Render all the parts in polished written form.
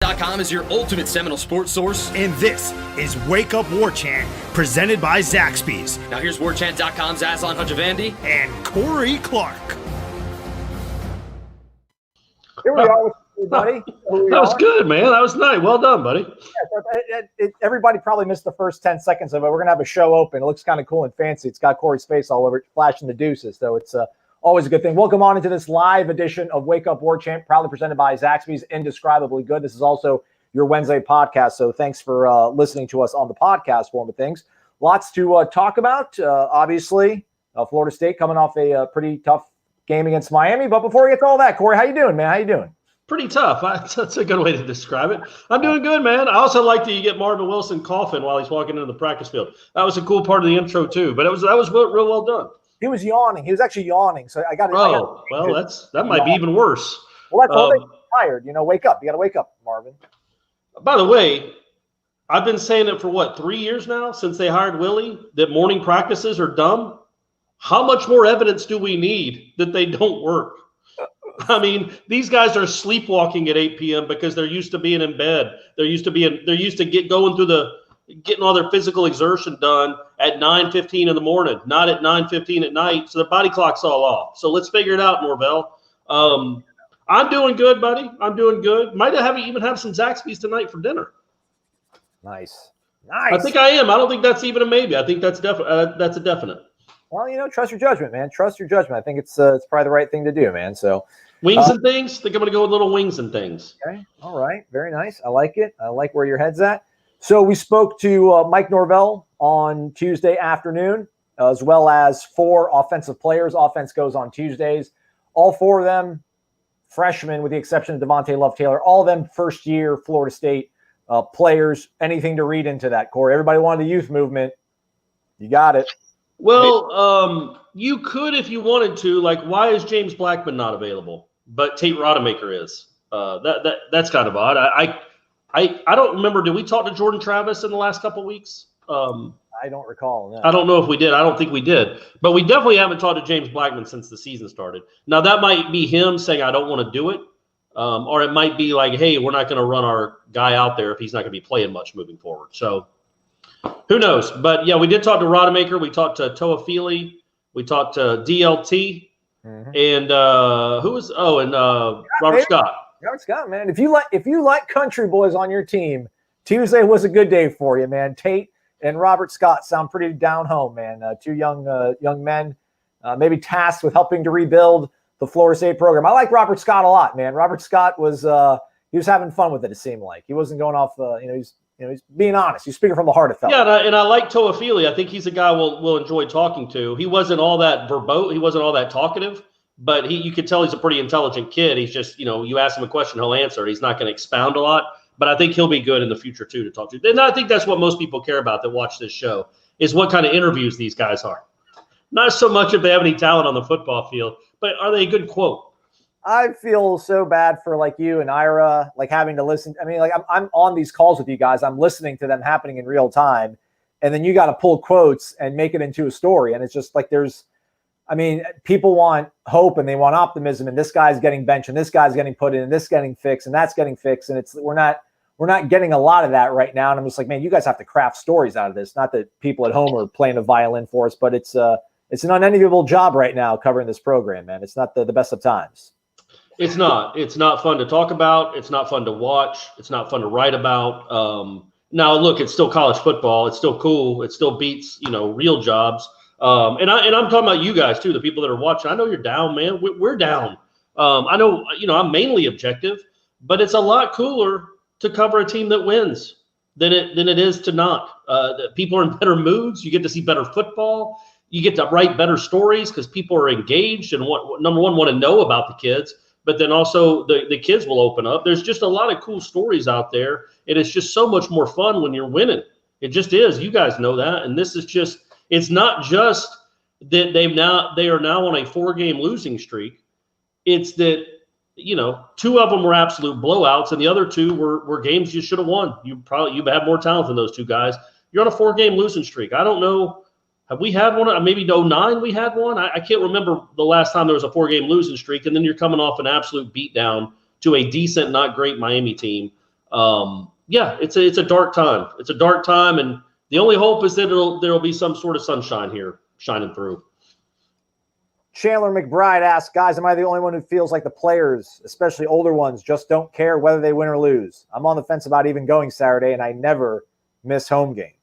WakeUpWarchant.com is your ultimate Seminole sports source. And this is Wake Up Warchant, presented by Zaxby's. Now here's Warchant.com's Aslan Hajavandi and Corey Clark. Here we are with you, buddy. That was good, man. That was nice. Well done, buddy. Yeah, everybody probably missed the first 10 seconds of it. We're going to have a show open. It looks kind of cool and fancy. It's got Corey's face all over it, flashing the deuces. So it's always a good thing. Welcome on into this live edition of Wake Up Warchant, proudly presented by Zaxby's. Indescribably good. This is also your Wednesday podcast. So thanks for listening to us on the podcast form of things. Lots to talk about. Obviously, Florida State coming off a pretty tough game against Miami. But before we get to all that, Corey, how you doing, man? How you doing? Pretty tough. That's a good way to describe it. I'm doing good, man. I also like that you get Marvin Wilson coughing while he's walking into the practice field. That was a cool part of the intro too. But that was real well done. He was yawning. He was actually yawning. So I got. Oh, well, that might be even worse. Well, that's all they tired. Wake up. You got to wake up, Marvin. By the way, I've been saying it for 3 years now since they hired Willie that morning practices are dumb. How much more evidence do we need that they don't work? I mean, these guys are sleepwalking at 8 p.m. because they're used to being in bed. They're used to getting all their physical exertion done at 9:15 in the morning, not at 9:15 at night. So their body clock's all off. So let's figure it out, Norvell. I'm doing good, buddy. I'm doing good. Might even have some Zaxby's tonight for dinner. Nice. I think I am. I don't think that's even a maybe. I think that's that's a definite. Well, trust your judgment, man. Trust your judgment. I think it's probably the right thing to do, man. So wings and things. I think I'm going to go with little wings and things. Okay. All right. Very nice. I like it. I like where your head's at. So we spoke to Mike Norvell on Tuesday afternoon, as well as 4 offensive players. Offense goes on Tuesdays. All 4 of them freshmen, with the exception of Devontae Love-Taylor. All of them first-year Florida State players. Anything to read into that, Corey? Everybody wanted the youth movement. You got it. Well, you could if you wanted to. Like, why is James Blackman not available, but Tate Rodemaker is? That's kind of odd. I don't remember. Did we talk to Jordan Travis in the last couple of weeks? I don't recall. No. I don't know if we did. I don't think we did. But we definitely haven't talked to James Blackman since the season started. Now, that might be him saying, I don't want to do it. Or it might be like, hey, we're not going to run our guy out there if he's not going to be playing much moving forward. So who knows? But, yeah, we did talk to Rodemaker. We talked to Toa Feely. We talked to DLT. Mm-hmm. And Robert Scott. Robert Scott, man. If you like country boys on your team, Tuesday was a good day for you, man. Tate and Robert Scott sound pretty down home, man. 2 young men, maybe tasked with helping to rebuild the Florida State program. I like Robert Scott a lot, man. Robert Scott was he was having fun with it. It seemed like he wasn't going off. He's being honest. He's speaking from the heart of felt. Yeah, and I like Toa Feely. I think he's a guy we'll enjoy talking to. He wasn't all that verbose. He wasn't all that talkative. But you could tell he's a pretty intelligent kid. He's just, you ask him a question, he'll answer it. He's not going to expound a lot. But I think he'll be good in the future, too, to talk to. And I think that's what most people care about that watch this show, is what kind of interviews these guys are. Not so much if they have any talent on the football field, but are they a good quote? I feel so bad for, you and Ira, having to listen. I mean, I'm on these calls with you guys. I'm listening to them happening in real time. And then you got to pull quotes and make it into a story. And it's just people want hope and they want optimism, and this guy's getting benched and this guy's getting put in and this getting fixed and that's getting fixed. And we're not getting a lot of that right now. And I'm just like, man, you guys have to craft stories out of this. Not that people at home are playing a violin for us, but it's an unenviable job right now covering this program, man. It's not the best of times. It's not. It's not fun to talk about. It's not fun to watch. It's not fun to write about. Now, look, it's still college football. It's still cool. It still beats, real jobs. And I'm talking about you guys too, the people that are watching. I know you're down, man. We're down. I know, I'm mainly objective, but it's a lot cooler to cover a team that wins than it is to not. People are in better moods. You get to see better football. You get to write better stories because people are engaged and number one, want to know about the kids, but then also the kids will open up. There's just a lot of cool stories out there, and it's just so much more fun when you're winning. It just is. You guys know that, and this is just. It's not just that they are now on a 4-game losing streak. It's that, 2 of them were absolute blowouts, and the other 2 were games you should have won. You have more talent than those 2 guys. You're on a 4-game losing streak. I don't know. Have we had one? Maybe 2009 we had one. I can't remember the last time there was a 4-game losing streak, and then you're coming off an absolute beatdown to a decent, not great Miami team. Yeah, it's a dark time. It's a dark time, and the only hope is that there'll be some sort of sunshine here shining through. Chandler McBride asks, guys, am I the only one who feels like the players, especially older ones, just don't care whether they win or lose? I'm on the fence about even going Saturday, and I never miss home games.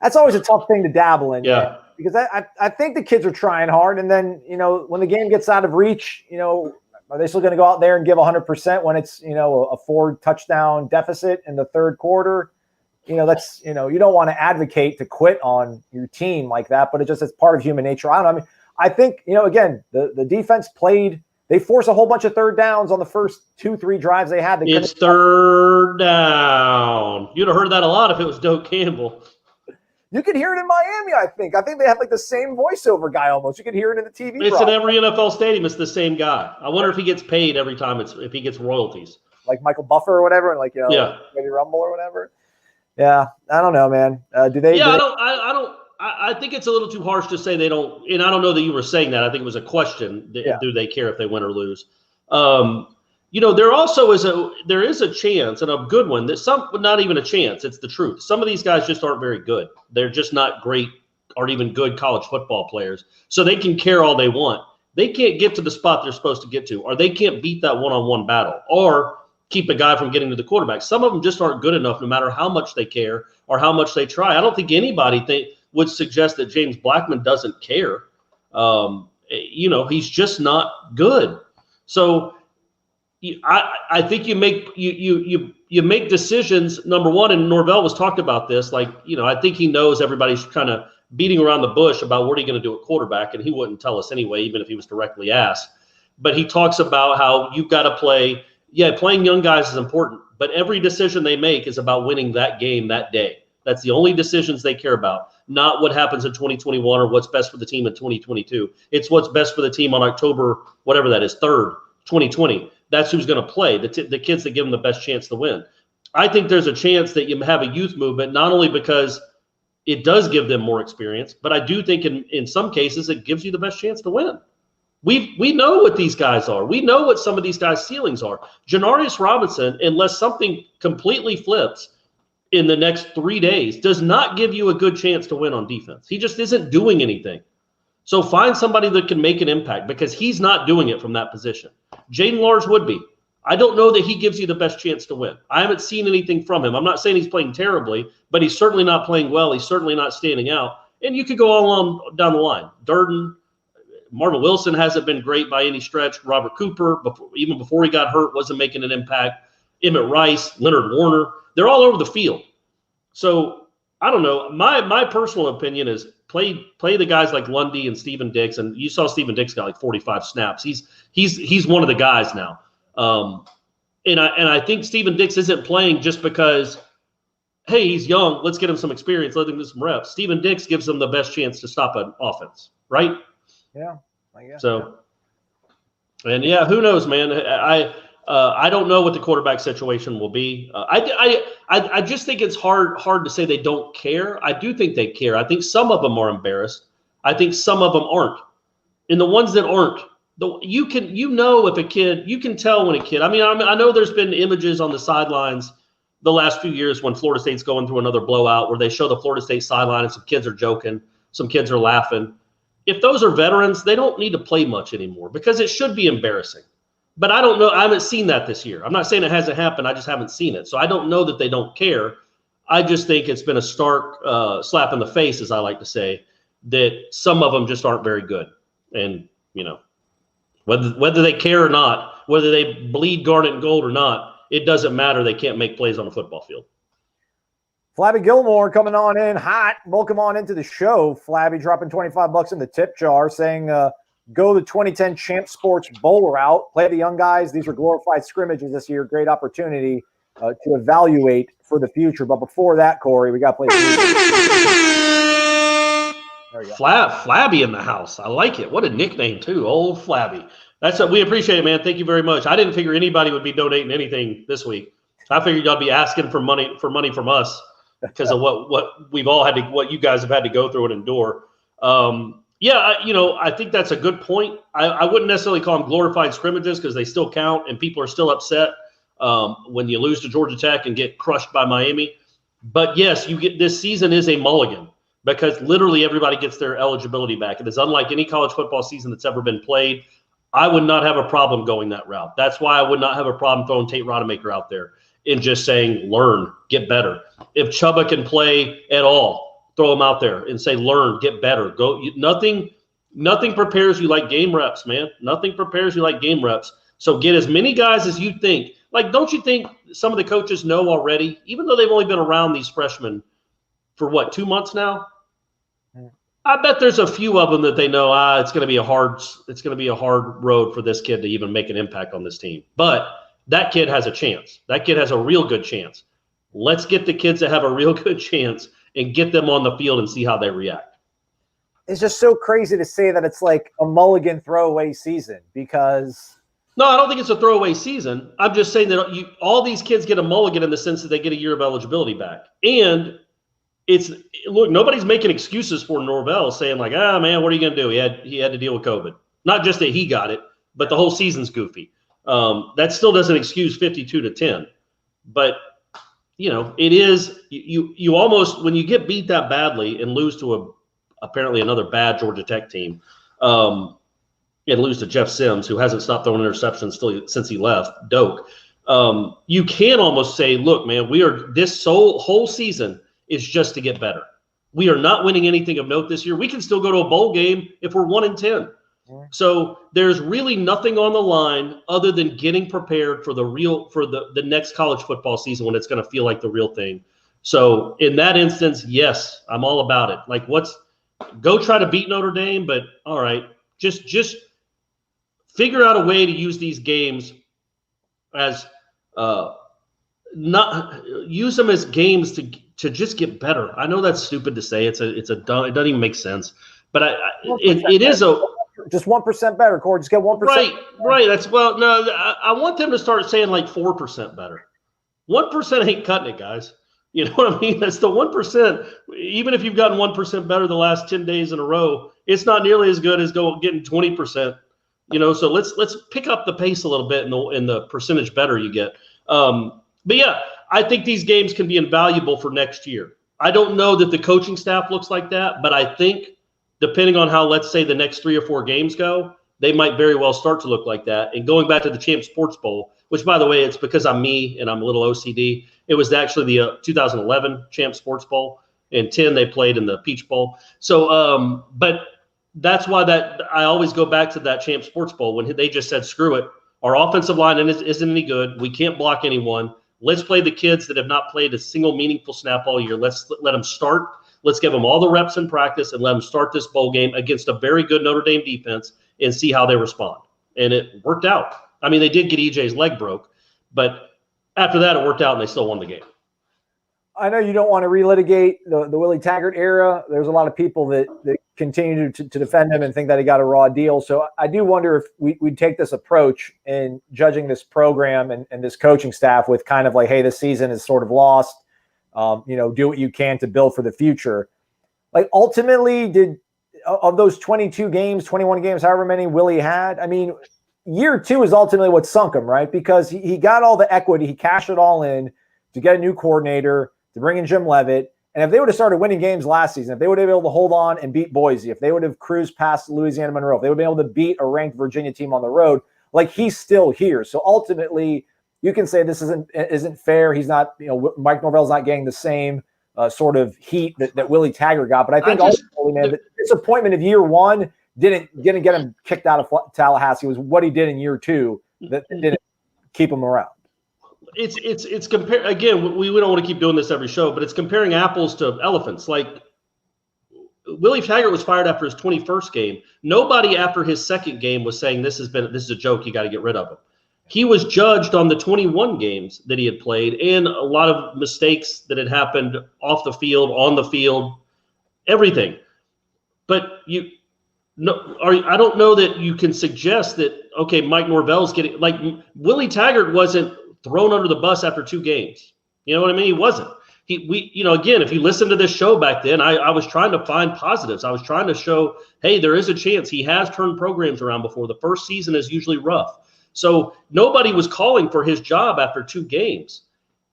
That's always a tough thing to dabble in, man, because I think the kids are trying hard, and then, when the game gets out of reach, are they still going to go out there and give 100% when it's, a 4-touchdown deficit in the third quarter? That's, you don't want to advocate to quit on your team like that, but it's part of human nature. I don't know. I mean, I think, again, the defense played. They forced a whole bunch of third downs on the first 2-3 drives they had. It's third down. You'd have heard that a lot if it was Doak Campbell. You could hear it in Miami, I think. I think they have like the same voiceover guy almost. You could hear it in the TV. It's in every NFL stadium. It's the same guy. I wonder if he gets paid every time. If he gets royalties. Like Michael Buffer or whatever, and maybe Rumble or whatever. Yeah, I don't know, man. Do they? Yeah, I think it's a little too harsh to say they don't. And I don't know that you were saying that. I think it was a question. Do they care if they win or lose? There also is a chance, and a good one, that not even a chance. It's the truth. Some of these guys just aren't very good. They're just not great, aren't even good college football players. So they can care all they want. They can't get to the spot they're supposed to get to, or they can't beat that one-on-one battle, or keep a guy from getting to the quarterback. Some of them just aren't good enough, no matter how much they care or how much they try. I don't think anybody would suggest that James Blackman doesn't care. He's just not good. So I think you make decisions. Number one, and Norvell was talked about this. I think he knows everybody's kind of beating around the bush about what are you going to do at quarterback, and he wouldn't tell us anyway, even if he was directly asked. But he talks about how you've got to play. Yeah, playing young guys is important, but every decision they make is about winning that game that day. That's the only decisions they care about, not what happens in 2021 or what's best for the team in 2022. It's what's best for the team on October, whatever that is, 3rd, 2020. That's who's going to play, the kids that give them the best chance to win. I think there's a chance that you have a youth movement, not only because it does give them more experience, but I do think in some cases it gives you the best chance to win. We know what these guys are. We know what some of these guys' ceilings are. Janarius Robinson, unless something completely flips in the next 3 days, does not give you a good chance to win on defense. He just isn't doing anything. So find somebody that can make an impact, because he's not doing it from that position. Jaden Lars would be. I don't know that he gives you the best chance to win. I haven't seen anything from him. I'm not saying he's playing terribly, but he's certainly not playing well. He's certainly not standing out. And you could go all along down the line. Durden, Marvin Wilson hasn't been great by any stretch. Robert Cooper, even before he got hurt, wasn't making an impact. Emmett Rice, Leonard Warner, they're all over the field. So I don't know. My personal opinion is play the guys like Lundy and Steven Dix, and you saw Steven Dix got like 45 snaps. He's one of the guys now. And I think Steven Dix isn't playing just because, hey, he's young, let's get him some experience, let him do some reps. Steven Dix gives them the best chance to stop an offense, right? Yeah, I guess. So, and yeah, who knows, man? I don't know what the quarterback situation will be. I just think it's hard to say they don't care. I do think they care. I think some of them are embarrassed. I think some of them aren't. And the ones that aren't, you can tell when a kid. I know there's been images on the sidelines the last few years when Florida State's going through another blowout where they show the Florida State sideline and some kids are joking, some kids are laughing. If those are veterans, they don't need to play much anymore because it should be embarrassing. But I don't know. I haven't seen that this year. I'm not saying it hasn't happened. I just haven't seen it. So I don't know that they don't care. I just think it's been a stark slap in the face, as I like to say, that some of them just aren't very good. And, whether they care or not, whether they bleed garnet and gold or not, it doesn't matter. They can't make plays on a football field. Flabby Gilmore coming on in hot. Welcome on into the show. Flabby dropping $25 in the tip jar, saying go the 2010 Champ Sports Bowl route. Play the young guys. These are glorified scrimmages this year. Great opportunity to evaluate for the future. But before that, Corey, we got to play. There we go. Flabby in the house. I like it. What a nickname too. Old Flabby. We appreciate it, man. Thank you very much. I didn't figure anybody would be donating anything this week. I figured y'all be asking for money from us because of what we've all had to, what you guys have had to go through and endure. I think that's a good point. I wouldn't necessarily call them glorified scrimmages because they still count and people are still upset. when you lose to Georgia Tech and get crushed by Miami. But yes, this season is a mulligan because literally everybody gets their eligibility back. It is unlike any college football season that's ever been played. I would not have a problem going that route. That's why I would not have a problem throwing Tate Rodemaker out there and just saying, learn, get better. If Chubba can play at all, throw him out there and say, learn, get better. Go. Nothing prepares you like game reps, man. Nothing prepares you like game reps. So get as many guys as you think. Like, don't you think some of the coaches know already, even though they've only been around these freshmen for what, 2 months now? I bet there's a few of them that they know it's going to be a hard road for this kid to even make an impact on this team. But that kid has a chance. That kid has a real good chance. Let's get the kids that have a real good chance and get them on the field and see how they react. It's just so crazy to say that it's like a mulligan throwaway season because – no, I don't think it's a throwaway season. I'm just saying that all these kids get a mulligan in the sense that they get a year of eligibility back. And look, nobody's making excuses for Norvell saying like, man, what are you going to do? He had to deal with COVID. Not just that he got it, but the whole season's goofy. That still doesn't excuse 52-10. But, it is you almost, when you get beat that badly and lose to apparently another bad Georgia Tech team, and lose to Jeff Sims, who hasn't stopped throwing interceptions since he left, Doak. You can almost say, look, man, this whole season is just to get better. We are not winning anything of note this year. We can still go to a bowl game if we're 1-10. Yeah. So there's really nothing on the line other than getting prepared for the next college football season when it's going to feel like the real thing. So in that instance, yes, I'm all about it. Like, go try to beat Notre Dame, but all right, just figure out a way to use these games as not use them as games to just get better. I know that's stupid to say. It doesn't even make sense. But it is just 1% better, Corey. Just get 1%. Right. I want them to start saying like 4% better. 1% ain't cutting it, guys. You know what I mean? That's the 1%. Even if you've gotten 1% better the last 10 days in a row, it's not nearly as good as getting 20%. So let's pick up the pace a little bit in the percentage better you get. But yeah, I think these games can be invaluable for next year. I don't know that the coaching staff looks like that, but I think depending on how, let's say, the next 3 or 4 games go, they might very well start to look like that. And going back to the Champ Sports Bowl, which, by the way, it's because I'm me and I'm a little OCD. It was actually the 2011 Champ Sports Bowl. In 10, they played in the Peach Bowl. So, but that's why I always go back to that Champ Sports Bowl when they just said, screw it. Our offensive line isn't any good. We can't block anyone. Let's play the kids that have not played a single meaningful snap all year. Let's let them start. Let's give them all the reps in practice and let them start this bowl game against a very good Notre Dame defense and see how they respond. And it worked out. I mean, they did get EJ's leg broke, but after that, it worked out and they still won the game. I know you don't want to relitigate the Willie Taggart era. There's a lot of people that continue to defend him and think that he got a raw deal. So I do wonder if we'd take this approach in judging this program and this coaching staff with kind of like, hey, this season is sort of lost. Do what you can to build for the future. Like, ultimately, of those 22 games, 21 games, however many Willie had, I mean, year 2 is ultimately what sunk him, right? Because he got all the equity. He cashed it all in to get a new coordinator, to bring in Jim Leavitt. And if they would have started winning games last season, if they would have been able to hold on and beat Boise, if they would have cruised past Louisiana Monroe, if they would have been able to beat a ranked Virginia team on the road, like, he's still here. So ultimately, you can say this isn't fair. He's not, Mike Norvell's not getting the same sort of heat that Willie Taggart got. But I think ultimately, man, the disappointment of year 1 didn't get him kicked out of Tallahassee. It was what he did in year 2 that didn't keep him around. It's compare again. We don't want to keep doing this every show, but it's comparing apples to elephants. Like, Willie Taggart was fired after his 21st game. Nobody after his second game was saying this is a joke. You got to get rid of him. He was judged on the 21 games that he had played and a lot of mistakes that had happened off the field, on the field, everything. But I don't know that you can suggest that, okay, Mike Norvell's getting, like, Willie Taggart wasn't thrown under the bus after 2 games. You know what I mean? He wasn't. Again, if you listen to this show back then, I was trying to find positives. I was trying to show, hey, there is a chance. He has turned programs around before. The first season is usually rough. So nobody was calling for his job after 2 games.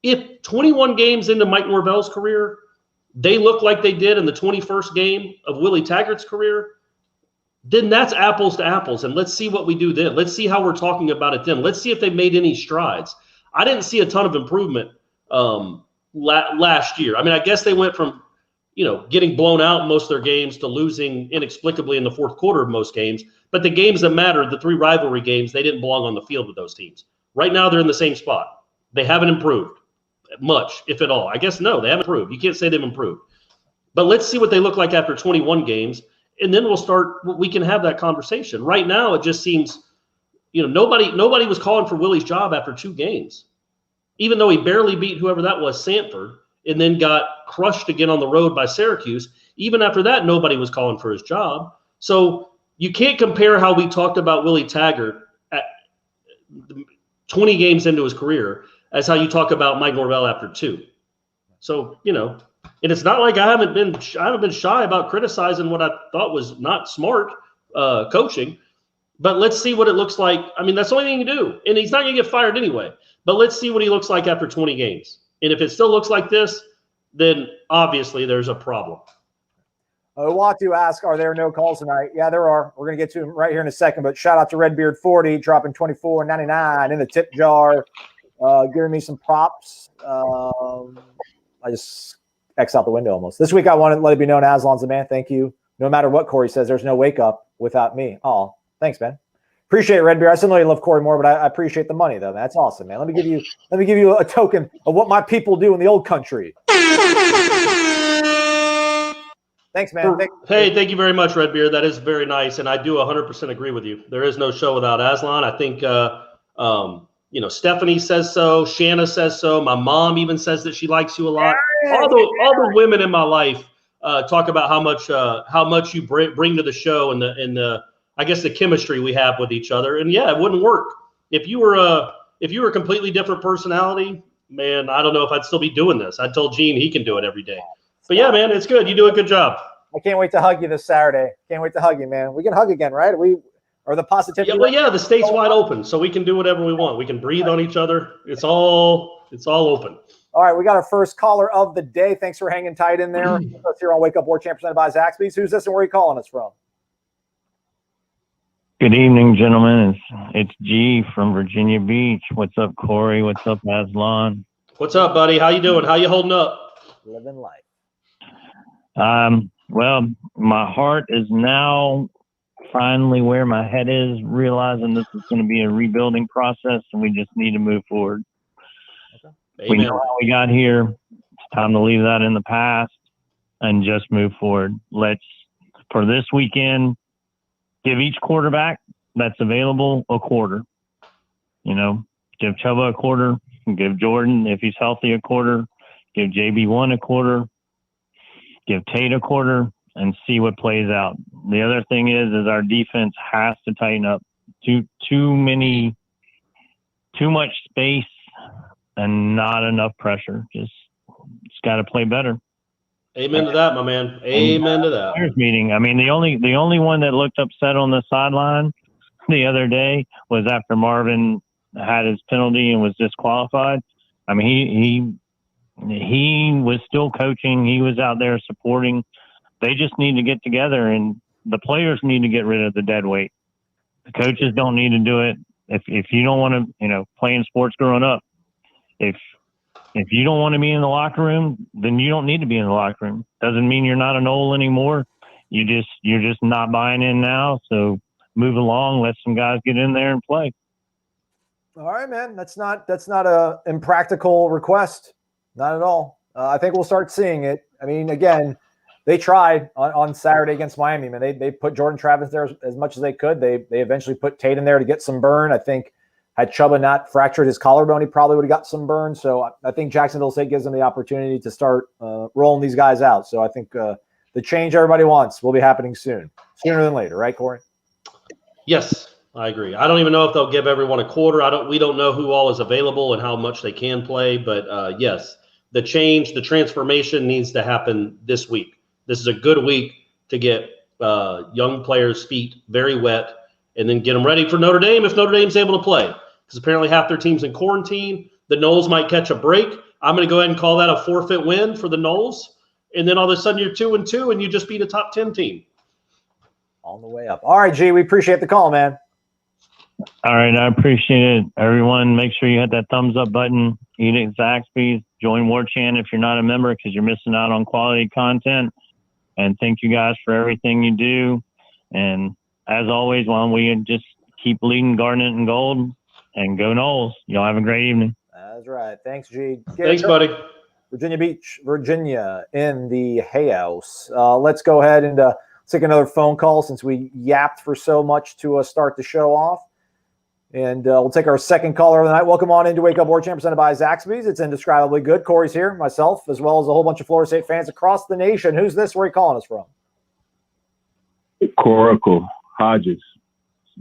If 21 games into Mike Norvell's career, they look like they did in the 21st game of Willie Taggart's career, then that's apples to apples. And let's see what we do then. Let's see how we're talking about it then. Let's see if they made any strides. I didn't see a ton of improvement last year. I mean, I guess they went from, getting blown out in most of their games to losing inexplicably in the fourth quarter of most games. But the games that mattered, the 3 rivalry games, they didn't belong on the field with those teams. Right now, they're in the same spot. They haven't improved much, if at all. I guess no, they haven't improved. You can't say they've improved. But let's see what they look like after 21 games, and then we can have that conversation. Right now, it just seems, nobody was calling for Willie's job after 2 games, even though he barely beat whoever that was, Sanford, and then got crushed again on the road by Syracuse. Even after that, nobody was calling for his job. So you can't compare how we talked about Willie Taggart at 20 games into his career as how you talk about Mike Norvell after 2. So, and it's not like I haven't been shy about criticizing what I thought was not smart coaching, but let's see what it looks like. I mean, that's the only thing you can do. And he's not going to get fired anyway, but let's see what he looks like after 20 games. And if it still looks like this, then obviously there's a problem. Watu asks, are there no calls tonight? Yeah, there are. We're going to get to him right here in a second, but shout out to Redbeard40 dropping $24.99 in the tip jar, giving me some props. I just X out the window almost. This week I want to let it be known Aslan's the man. Thank you. No matter what Corey says, there's no wake up without me. Oh, thanks, man. Appreciate it, Redbeard. I still know you love Corey more, but I appreciate the money though. That's awesome, man. Let me give you a token of what my people do in the old country. Thanks, man. Thank you very much, Redbeard. That is very nice, and I do 100% agree with you. There is no show without Aslan. I think Stephanie says so. Shanna says so. My mom even says that she likes you a lot. All the women in my life talk about how much you bring to the show and the I guess the chemistry we have with each other. And yeah, it wouldn't work if you were a completely different personality. Man, I don't know if I'd still be doing this. I told Gene he can do it every day. But yeah, man, it's good. You do a good job. I can't wait to hug you this Saturday. Can't wait to hug you, man. We can hug again, right? Or the positivity. Yeah, well, yeah, the state's wide open, so we can do whatever we want. We can breathe on each other. It's all open. All right, we got our first caller of the day. Thanks for hanging tight in there. Let's here on Wake Up Warchant presented by Zaxby's. Who's this and where are you calling us from? Good evening, gentlemen. It's G from Virginia Beach. What's up, Corey? What's up, Aslan? What's up, buddy? How you doing? How you holding up? Living life. Well, my heart is now finally where my head is, realizing this is going to be a rebuilding process and we just need to move forward. Okay. We know how we got here. It's time to leave that in the past and just move forward. Let's, for this weekend, give each quarterback that's available a quarter. Give Chuba a quarter, give Jordan, if he's healthy, a quarter, give JB1 a quarter, give Tate a quarter, and see what plays out. The other thing is our defense has to tighten up. Too much space and not enough pressure. It's got to play better. Amen to that, my man. Amen to that. Meeting. I mean, the only one that looked upset on the sideline the other day was after Marvin had his penalty and was disqualified. I mean, he was still coaching. He was out there supporting. They just need to get together, and the players need to get rid of the dead weight. The coaches don't need to do it. If you don't want to, playing sports growing up, if you don't want to be in the locker room, then you don't need to be in the locker room. Doesn't mean you're not an old anymore. You're just not buying in now. So move along. Let some guys get in there and play. All right, man. That's not a impractical request. Not at all. I think we'll start seeing it. I mean, again, they tried on Saturday against Miami, man. They put Jordan Travis there as much as they could. They eventually put Tate in there to get some burn. I think had Chuba not fractured his collarbone, he probably would have got some burn. So I think Jacksonville State gives them the opportunity to start rolling these guys out. So I think the change everybody wants will be happening sooner than later. Right, Corey? Yes, I agree. I don't even know if they'll give everyone a quarter. We don't know who all is available and how much they can play. But yes, the transformation needs to happen this week. This is a good week to get young players' feet very wet and then get them ready for Notre Dame if Notre Dame's able to play. Because apparently half their team's in quarantine. The Noles might catch a break. I'm going to go ahead and call that a forfeit win for the Noles. And then all of a sudden you're 2-2 and you just beat a top 10 team. On the way up. All right, G, we appreciate the call, man. All right, I appreciate it. Everyone, make sure you hit that thumbs up button. Eat at Zaxby's. Join Warchant if you're not a member because you're missing out on quality content. And thank you guys for everything you do. And as always, why don't we just keep leading Garnet and Gold and go Noles. Y'all have a great evening. That's right. Thanks, G. Thanks, buddy. Virginia Beach, Virginia in the Hay House. Let's go ahead and take another phone call since we yapped for so much to start the show off. And we'll take our second caller of the night. Welcome on into Wake Up Warchant, presented by Zaxby's. It's indescribably good. Corey's here, myself, as well as a whole bunch of Florida State fans across the nation. Who's this? Where are you calling us from? Coracle Hodges.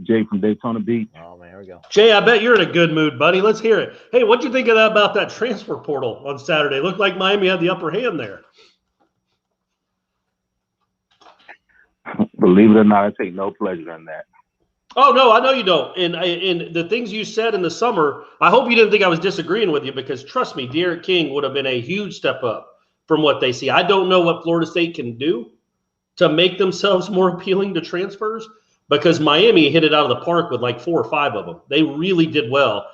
Jay from Daytona Beach. Oh, man, here we go. Jay, I bet you're in a good mood, buddy. Let's hear it. Hey, what'd you think of that about that transfer portal on Saturday? Looked like Miami had the upper hand there. Believe it or not, I take no pleasure in that. Oh, no, I know you don't. And the things you said in the summer, I hope you didn't think I was disagreeing with you because, trust me, Derek King would have been a huge step up from what they see. I don't know what Florida State can do to make themselves more appealing to transfers because Miami hit it out of the park with like 4 or 5 of them. They really did well.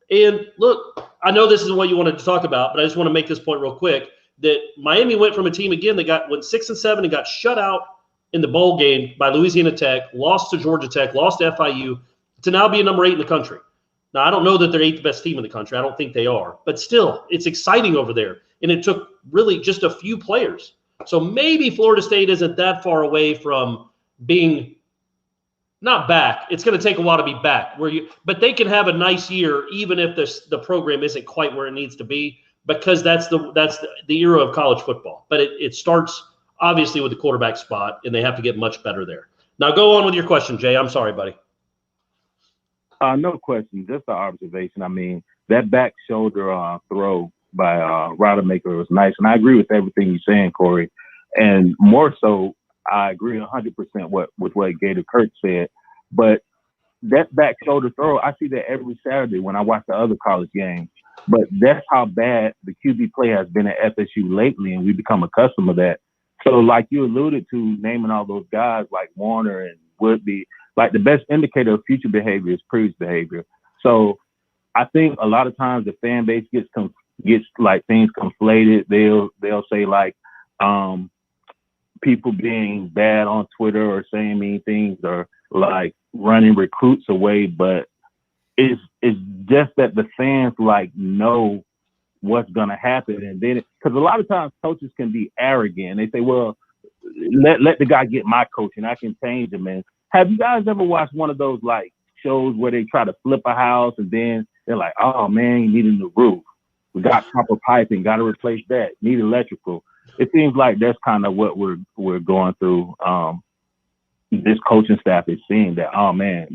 And, look, I know this is what you wanted to talk about, but I just want to make this point real quick, that Miami went from a team, again, that went 6-7 and got shut out in the bowl game by Louisiana Tech, lost to Georgia Tech, lost to FIU, to now be a number 8 in the country. Now, I don't know that they're 8th best team in the country. I don't think they are. But still, it's exciting over there. And it took really just a few players. So maybe Florida State isn't that far away from being not back. It's going to take a while to be back. But they can have a nice year even if the program isn't quite where it needs to be because that's the era of college football. But it starts – obviously with the quarterback spot, and they have to get much better there. Now go on with your question, Jay. I'm sorry, buddy. No question. Just an observation. I mean, that back shoulder throw by Rodemaker was nice. And I agree with everything you're saying, Corey. And more so, I agree 100% with what Gator Kurt said. But that back shoulder throw, I see that every Saturday when I watch the other college games. But that's how bad the QB play has been at FSU lately, and we become accustomed to that. So like you alluded to, naming all those guys like Warner and Woodby, like the best indicator of future behavior is previous behavior. So I think a lot of times the fan base gets like things conflated. They'll say like people being bad on Twitter or saying mean things or like running recruits away. But it's just that the fans like know what's going to happen. And then, because a lot of times coaches can be arrogant. They say, well, let the guy get my coach and I can change him. And have you guys ever watched one of those like shows where they try to flip a house and then they're like, oh man, you need a new roof. We got copper piping, got to replace that, need electrical. It seems like that's kind of what we're going through. This coaching staff is seeing that, oh man,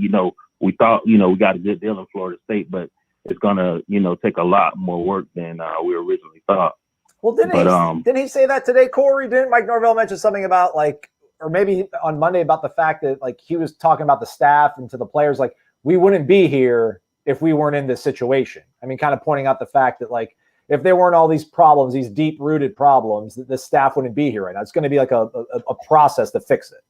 we thought, we got a good deal in Florida State, but it's gonna, take a lot more work than we originally thought. Well, didn't he say that today, Corey? Didn't Mike Norvell mention something about like, or maybe on Monday about the fact that like he was talking about the staff and to the players, like we wouldn't be here if we weren't in this situation. I mean, kind of pointing out the fact that like if there weren't all these problems, these deep-rooted problems, the staff wouldn't be here right now. It's going to be like a process to fix it.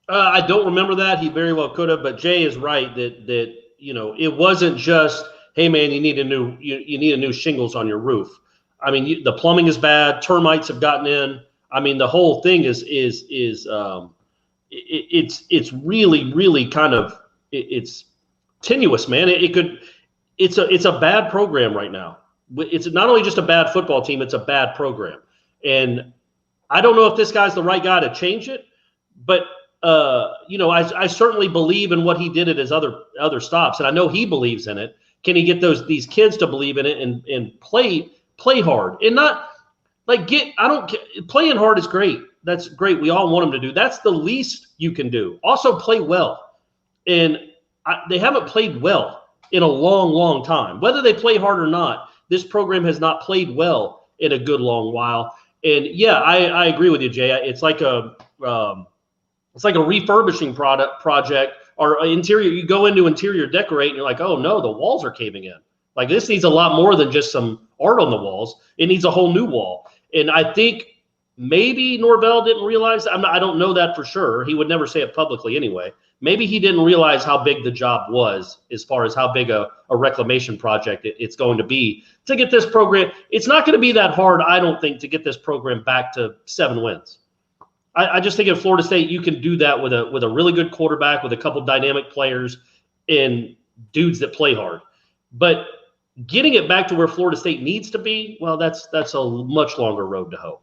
I don't remember that. He very well could have, but Jay is right that it wasn't just, hey man, you need a new shingles on your roof. I mean, the plumbing is bad. Termites have gotten in. I mean, the whole thing is it's really, really kind of it's tenuous, man. It's a bad program right now. It's not only just a bad football team; it's a bad program. And I don't know if this guy's the right guy to change it, but I certainly believe in what he did at his other stops, and I know he believes in it. Can he get these kids to believe in it and play hard and not like playing hard is great. That's great. We all want them to do. That's the least you can do. Also play well. And they haven't played well in a long, long time. Whether they play hard or not, this program has not played well in a good long while. And yeah, I agree with you, Jay. It's like a refurbishing project or interior. You go into interior decorate, and you're like, oh no, the walls are caving in. Like this needs a lot more than just some art on the walls. It needs a whole new wall. And I think maybe Norvell didn't realize. I don't know that for sure. He would never say it publicly anyway. Maybe he didn't realize how big the job was as far as how big a reclamation project it's going to be to get this program. It's not going to be that hard, I don't think, to get this program back to 7 wins. I just think at Florida State you can do that with a really good quarterback, with a couple dynamic players and dudes that play hard. But getting it back to where Florida State needs to be, well, that's a much longer road to hoe.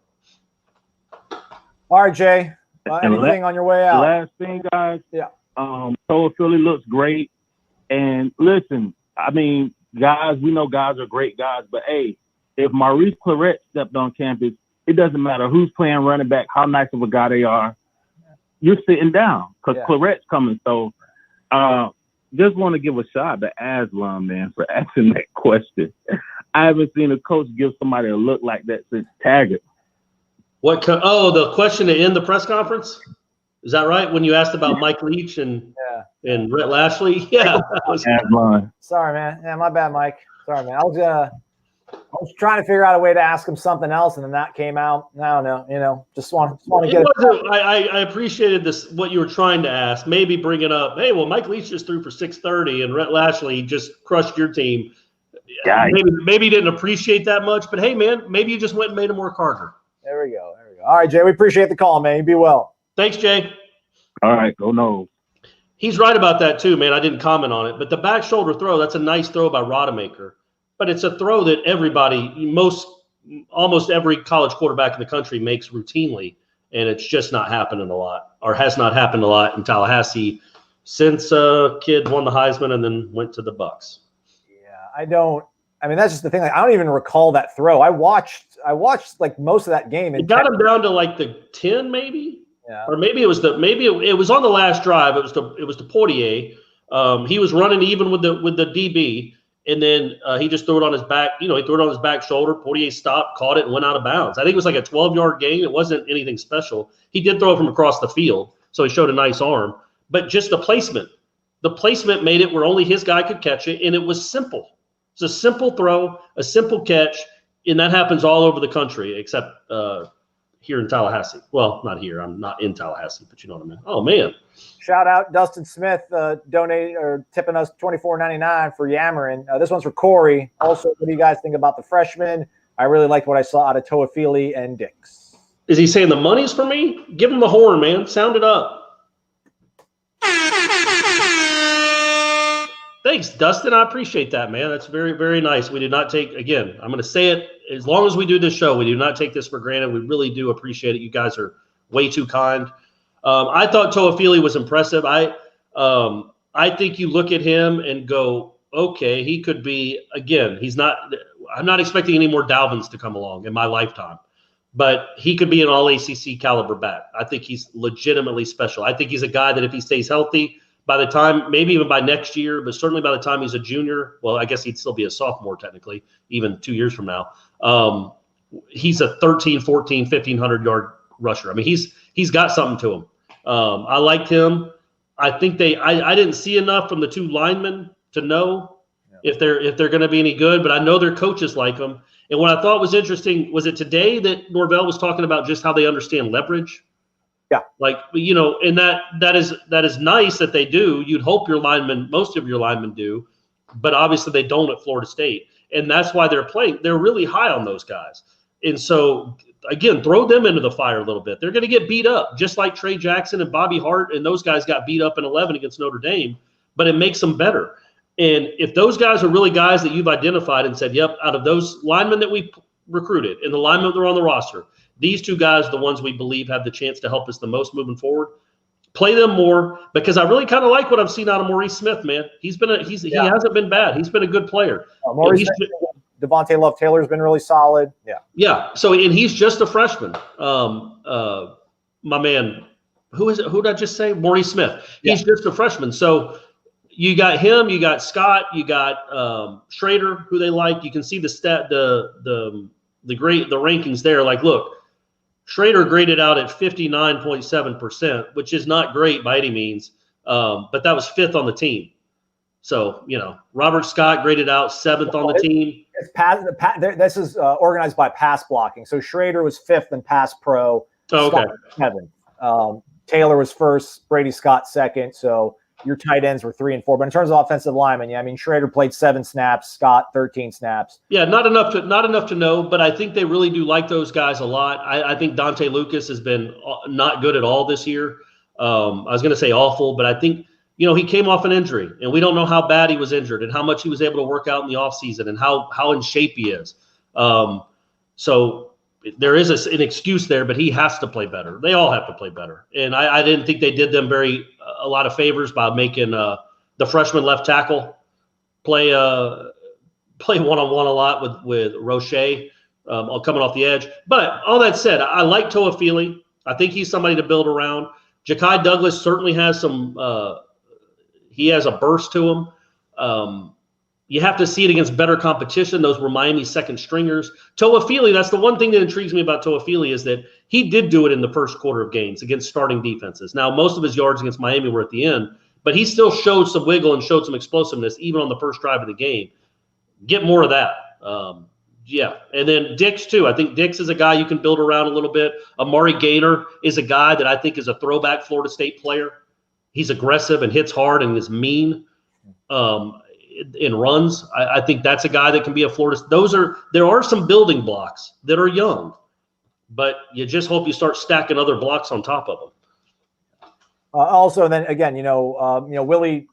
All right, Jay. Anything on your way out? Last thing, guys. Yeah. Toa Philly looks great. And listen, I mean, guys, we know guys are great guys, but hey, if Maurice Clarett stepped on campus, it doesn't matter who's playing running back, how nice of a guy they are. You're sitting down because Clarett's coming. So just want to give a shout out to Aslan, man, for asking that question. I haven't seen a coach give somebody a look like that since Taggart. The question to end the press conference? Is that right? When you asked about Mike Leach and Rhett Lashley? Yeah. Sorry, man. Yeah, my bad, Mike. Sorry, man. I was trying to figure out a way to ask him something else, and then that came out. I don't know. Just want to get it. I appreciated this, what you were trying to ask. Maybe bring it up. Hey, well, Mike Leach just threw for 630, and Rhett Lashley just crushed your team. Yeah. Maybe you didn't appreciate that much, but hey, man, maybe you just went and made him work harder. There we go. All right, Jay, we appreciate the call, man. You be well. Thanks, Jay. All right, go Noles. He's right about that too, man. I didn't comment on it, but the back shoulder throw, that's a nice throw by Rodemaker. But it's a throw that almost every college quarterback in the country makes routinely, and it's just not happening a lot, or has not happened a lot in Tallahassee since kid won the Heisman and then went to the Bucks. Yeah, that's just the thing. Like, I don't even recall that throw. I watched like most of that game. It got him down to like the 10, maybe. Yeah. Or maybe it was it was on the last drive. It was to Portier. He was running even with the DB, and then he just threw it on his back. He threw it on his back shoulder. Portier stopped, caught it, and went out of bounds. I think it was like a 12-yard gain. It wasn't anything special. He did throw it from across the field, so he showed a nice arm. But just the placement made it where only his guy could catch it, and it was simple. It's a simple throw, a simple catch, and that happens all over the country except here in Tallahassee. Well, not here. I'm not in Tallahassee, but you know what I mean. Oh, man. Shout out Dustin Smith donating or tipping us $24.99 for yammering. This one's for Corey. Also, what do you guys think about the freshmen? I really liked what I saw out of Toafili and Dix. Is he saying the money's for me? Give him the horn, man. Sound it up. Thanks, Dustin. I appreciate that, man. That's very, very nice. We do not take, again, I'm going to say it, as long as we do this show, we do not take this for granted. We really do appreciate it. You guys are way too kind. I thought Toafili was impressive. I think you look at him and go, okay, he could be, again, I'm not expecting any more Dalvins to come along in my lifetime, but he could be an all ACC caliber back. I think he's legitimately special. I think he's a guy that if he stays healthy, by the time, maybe even by next year, but certainly by the time he's a junior, well, I guess he'd still be a sophomore technically, even 2 years from now. He's a 13, 14, 1,500-yard rusher. I mean, he's got something to him. I liked him. I think I didn't see enough from the two linemen to know if they're going to be any good, but I know their coaches like them. And what I thought was interesting, was it today that Norvell was talking about just how they understand leverage? Yeah. Like, and that is nice that they do. You'd hope most of your linemen do, but obviously they don't at Florida State. And that's why they're playing. They're really high on those guys. And so, again, throw them into the fire a little bit. They're going to get beat up, just like Trey Jackson and Bobby Hart and those guys got beat up in 11 against Notre Dame, but it makes them better. And if those guys are really guys that you've identified and said, yep, out of those linemen that we recruited and the linemen that are on the roster, these two guys are the ones we believe have the chance to help us the most moving forward. Play them more, because I really kind of like what I've seen out of Maurice Smith, man. He hasn't been bad. He's been a good player. Devontae Love-Taylor's been really solid. Yeah. Yeah. So, and he's just a freshman. My man, who did I just say? Maurice Smith. He's just a freshman. So you got him, you got Scott, you got Schrader, who they like. You can see the rankings there. Like, look, Schrader graded out at 59.7%, which is not great by any means. but that was 5th on the team. So, Robert Scott graded out 7th on the team. This is organized by pass blocking. So Schrader was 5th in pass pro. Oh, okay. Scott was 7th. Taylor was 1st. Brady Scott 2nd. So your tight ends were 3 and 4. But in terms of offensive linemen, Schrader played 7 snaps. Scott 13 snaps. Yeah, not enough to know. But I think they really do like those guys a lot. I think Dante Lucas has been not good at all this year. I was going to say awful, but I think. He came off an injury, and we don't know how bad he was injured and how much he was able to work out in the offseason and how in shape he is. So there is an excuse there, but he has to play better. They all have to play better. And I didn't think they did them a lot of favors by making the freshman left tackle play one-on-one a lot with Roche coming off the edge. But all that said, I like Toa Feely. I think he's somebody to build around. Ja'Kai Douglas certainly has some he has a burst to him. You have to see it against better competition. Those were Miami's second stringers. Toa Feely, that's the one thing that intrigues me about Toa Feely is that he did do it in the first quarter of games against starting defenses. Now, most of his yards against Miami were at the end, but he still showed some wiggle and showed some explosiveness even on the first drive of the game. Get more of that. And then Dix, too. I think Dix is a guy you can build around a little bit. Amari Gaynor is a guy that I think is a throwback Florida State player. He's aggressive and hits hard and is mean in runs. I think that's a guy that can be a Florida. There are some building blocks that are young, but you just hope you start stacking other blocks on top of them. Also, then again, Willie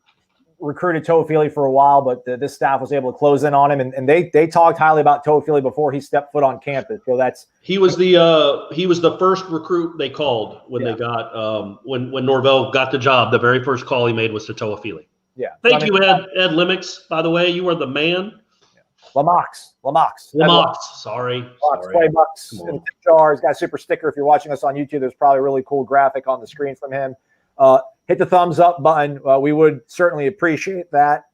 recruited Toa Feely for a while, but this staff was able to close in on him, and they talked highly about Toa Feely before he stepped foot on campus. So he was the first recruit they called when they got when Norvell got the job. The very first call he made was to Toa Feely. Yeah. Thank you, Ed Limix. By the way, you are the man. Lamox. Sorry. Play Bucks in the tip jar. He's got a super sticker. If you're watching us on YouTube, there's probably a really cool graphic on the screen from him. Hit the thumbs up button. We would certainly appreciate that.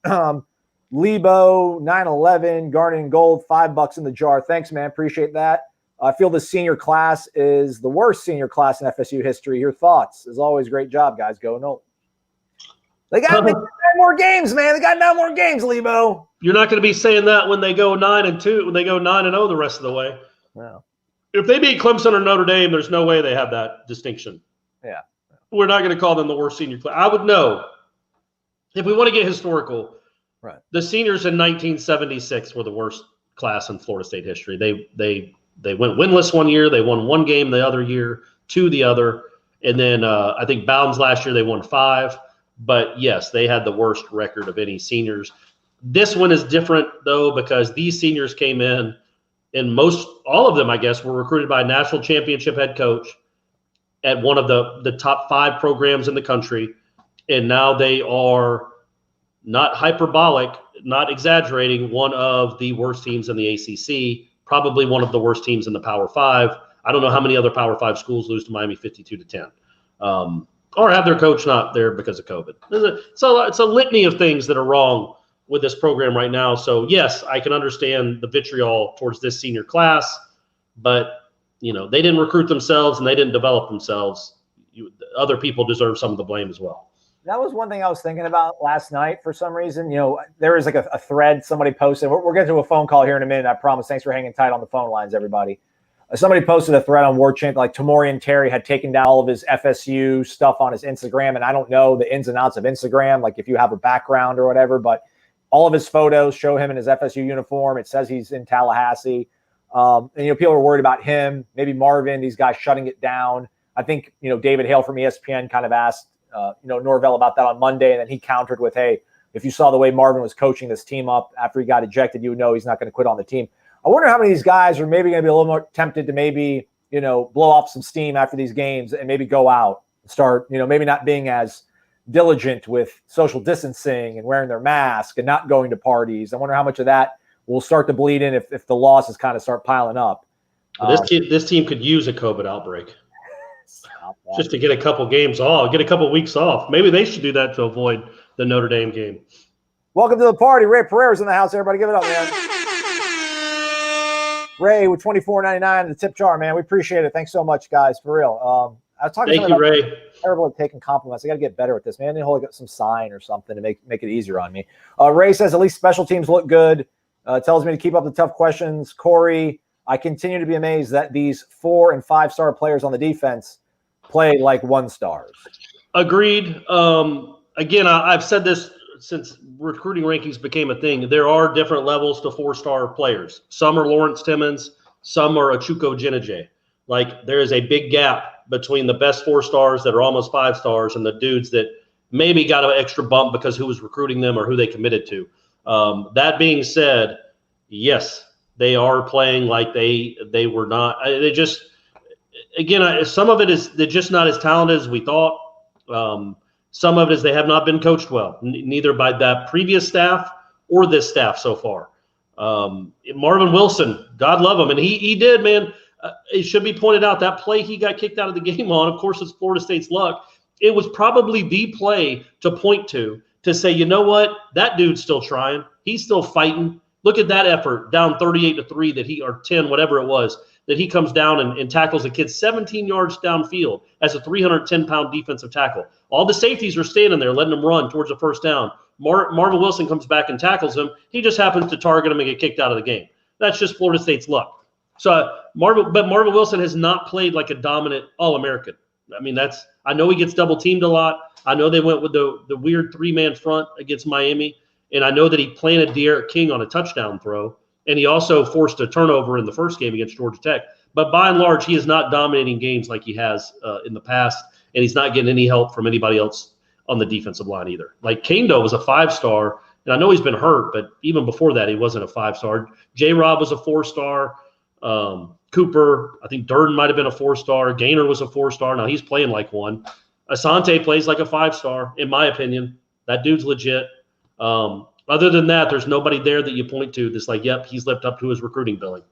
Lebo 911 Garnet and Gold, $5 in the jar. Thanks, man. Appreciate that. I feel the senior class is the worst senior class in FSU history. Your thoughts? As always, great job, guys. Go Nolan. They got 9 more games, man. They got 9 more games, Lebo. You're not going to be saying that when they go 9-2, when they go 9-0 the rest of the way. No. If they beat Clemson or Notre Dame, there's no way they have that distinction. Yeah. We're not going to call them the worst senior class. I would know. If we want to get historical, right? The seniors in 1976 were the worst class in Florida State history. They went winless one year. They won 1 game the other year, 2 the other. And then I think Bounds last year they won 5. But, yes, they had the worst record of any seniors. This one is different, though, because these seniors came in, and all of them, I guess, were recruited by a national championship head coach at one of the top 5 programs in the country. And now they are not hyperbolic, not exaggerating, one of the worst teams in the ACC, probably one of the worst teams in the Power 5. I don't know how many other Power 5 schools lose to Miami 52-10. Or have their coach not there because of COVID. It's a litany of things that are wrong with this program right now. So, yes, I can understand the vitriol towards this senior class, but, they didn't recruit themselves and they didn't develop themselves. Other people deserve some of the blame as well. That was one thing I was thinking about last night for some reason. There was like a thread somebody posted. We're getting to a phone call here in a minute, I promise. Thanks for hanging tight on the phone lines, everybody. Somebody posted a thread on Warchant, like Tamorian Terry had taken down all of his FSU stuff on his Instagram, and I don't know the ins and outs of Instagram, like if you have a background or whatever, but all of his photos show him in his FSU uniform. It says he's in Tallahassee. And people are worried about him, maybe Marvin, these guys shutting it down. I think, David Hale from ESPN kind of asked, Norvell about that on Monday, and then he countered with, hey, if you saw the way Marvin was coaching this team up after he got ejected, you would know he's not going to quit on the team. I wonder how many of these guys are maybe going to be a little more tempted to maybe, blow off some steam after these games and maybe go out and start, maybe not being as diligent with social distancing and wearing their mask and not going to parties. I wonder how much of that will start to bleed in if the losses kind of start piling up. This team could use a COVID outbreak just to get a couple games off, get a couple weeks off. Maybe they should do that to avoid the Notre Dame game. Welcome to the party. Ray Pereira's in the house. Everybody give it up, man. Ray with $24.99 in the tip jar, man. We appreciate it. Thanks so much, guys, for real. I was talking Thank you, Ray. Terrible at taking compliments. I got to get better at this, man. I need to hold some sign or something to make it easier on me. Ray says, at least special teams look good. Tells me to keep up the tough questions. Corey, I continue to be amazed that these 4- and 5-star players on the defense play like 1-stars. Agreed. Again, I've said this since recruiting rankings became a thing. There are different levels to 4-star players. Some are Lawrence Timmons. Some are Achuko Jinije. Like, there is a big gap between the best 4-stars that are almost 5-stars and the dudes that maybe got an extra bump because who was recruiting them or who they committed to. That being said, yes, they are playing like they were not. They just, again, some of it is they're just not as talented as we thought. Some of it is they have not been coached well, neither by that previous staff or this staff so far. Marvin Wilson, God love him, and he did, man. It should be pointed out that play he got kicked out of the game on, of course, it's Florida State's luck. It was probably the play to point to say, you know what, that dude's still trying. He's still fighting. Look at that effort, down 38-3 that he, or 10, whatever it was, that he comes down and tackles a kid 17 yards downfield as a 310-pound defensive tackle. All the safeties are standing there, letting him run towards the first down. Marvin Wilson comes back and tackles him. He just happens to target him and get kicked out of the game. That's just Florida State's luck. So Marvin Wilson has not played like a dominant All-American. I mean, I know he gets double teamed a lot. I know they went with the weird 3-man front against Miami, and I know that he planted De'Aaron King on a touchdown throw, and he also forced a turnover in the first game against Georgia Tech. But by and large, he is not dominating games like he has in the past, and he's not getting any help from anybody else on the defensive line either. Like, Kendo was a 5-star, and I know he's been hurt, but even before that, he wasn't a 5-star. J-Rob was a 4-star. Cooper, I think Durden might have been a 4-star. Gaynor was a 4-star. Now he's playing like one. Asante plays like a 5-star, in my opinion. That dude's legit. Other than that, there's nobody there that you point to that's like, yep, he's lived up to his recruiting billing.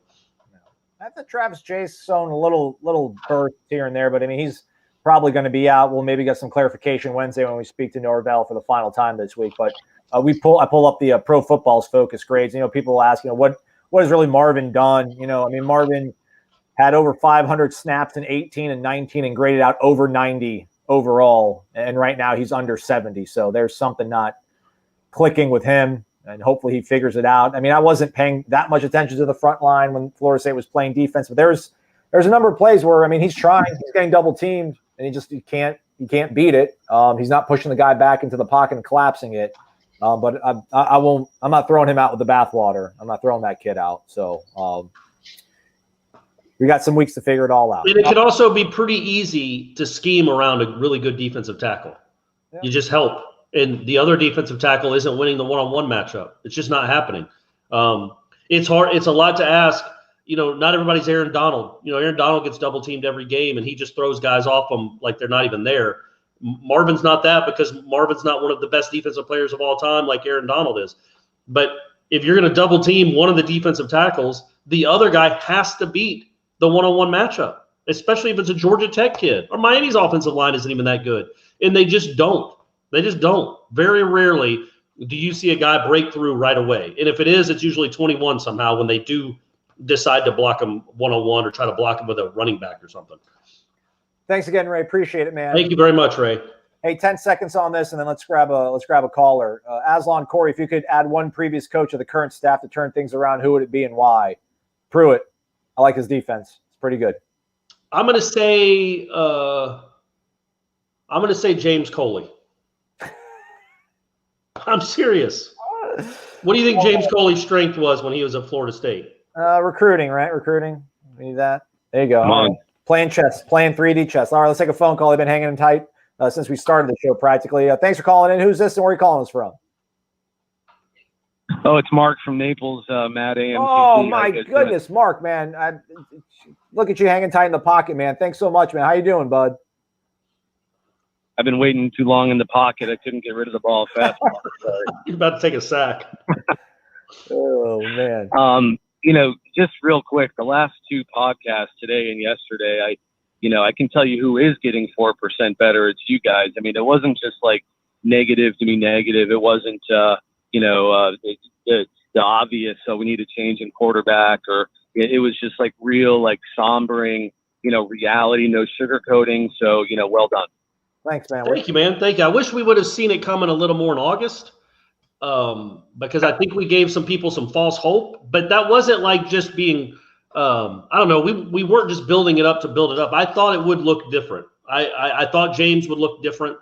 I thought Travis Chase shown a little burst here and there, but I mean, he's probably going to be out. We'll maybe get some clarification Wednesday when we speak to Norvell for the final time this week. But I pull up the Pro Football's focus grades. You know, people will ask, what has really Marvin done? You know, I mean, Marvin had over 500 snaps in 18 and 19 and graded out over 90 overall. And right now he's under 70. So there's something not clicking with him, and hopefully he figures it out. I mean, I wasn't paying that much attention to the front line when Florida State was playing defense, but there's a number of plays where, I mean, he's trying, he's getting double teamed, and he can't beat it. He's not pushing the guy back into the pocket and collapsing it. But I'm not throwing him out with the bathwater. I'm not throwing that kid out. So we got some weeks to figure it all out. And it could also be pretty easy to scheme around a really good defensive tackle. Yeah. You just help. And the other defensive tackle isn't winning the one-on-one matchup. It's just not happening. It's hard. It's a lot to ask. You know, not everybody's Aaron Donald. You know, Aaron Donald gets double teamed every game, and he just throws guys off them like they're not even there. Marvin's not that, because Marvin's not one of the best defensive players of all time like Aaron Donald is. But if you're going to double team one of the defensive tackles, the other guy has to beat the one-on-one matchup, especially if it's a Georgia Tech kid. Or Miami's offensive line isn't even that good. And they just don't. They just don't. Very rarely do you see a guy break through right away. And if it is, it's usually 21 somehow when they do decide to block him one-on-one or try to block him with a running back or something. Thanks again, Ray. Appreciate it, man. Thank you very much, Ray. Hey, 10 seconds on this, and then let's grab a caller. Aslan, Corey, if you could add one previous coach of the current staff to turn things around, who would it be and why? Pruitt. I like his defense. It's pretty good. I'm going to say James Coley. I'm serious. What do you think James Coley's strength was when he was at Florida State? Recruiting, right? Recruiting. We need that. There you go. Come on. Playing chess, playing 3D chess. All right, let's take a phone call. They've been hanging tight since we started the show practically. Thanks for calling in. Who's this and where are you calling us from? Oh, it's Mark from Naples, Matt AMCC. Oh, my goodness, Mark, man. Look at you hanging tight in the pocket, man. Thanks so much, man. How you doing, bud? I've been waiting too long in the pocket. I couldn't get rid of the ball fast enough. You're about to take a sack. Oh, man. You know, just real quick, the last two podcasts, today and yesterday, I can tell you who is getting 4% better. It's you guys. I mean, it wasn't just like negative to be negative. It wasn't, the obvious, so we need a change in quarterback, or it was just like real, like sombering, reality, no sugarcoating. So, well done. Thanks, man. Thank you, man. Thank you. I wish we would have seen it coming a little more in August, because I think we gave some people some false hope. But that wasn't like just being I don't know. We weren't just building it up to build it up. I thought it would look different. I thought James would look different.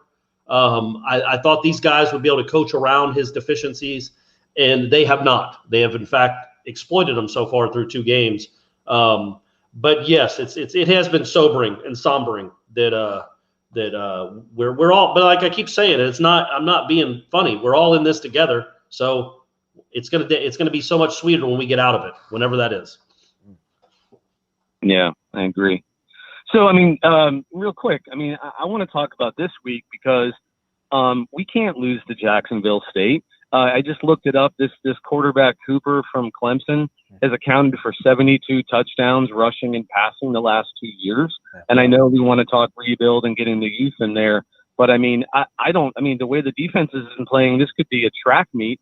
I thought these guys would be able to coach around his deficiencies, and they have not. They have, in fact, exploited them so far through 2 games. But yes, it has been sobering and sombering that we're all. But like I keep saying, I'm not being funny. We're all in this together. So it's gonna be so much sweeter when we get out of it, whenever that is. Yeah, I agree. So, I mean, real quick, I want to talk about this week because we can't lose to Jacksonville State. I just looked it up. This quarterback Cooper from Clemson has accounted for 72 touchdowns rushing and passing the last 2 years. And I know we want to talk rebuild and getting the youth in there, but I the way the defense has been playing, this could be a track meet.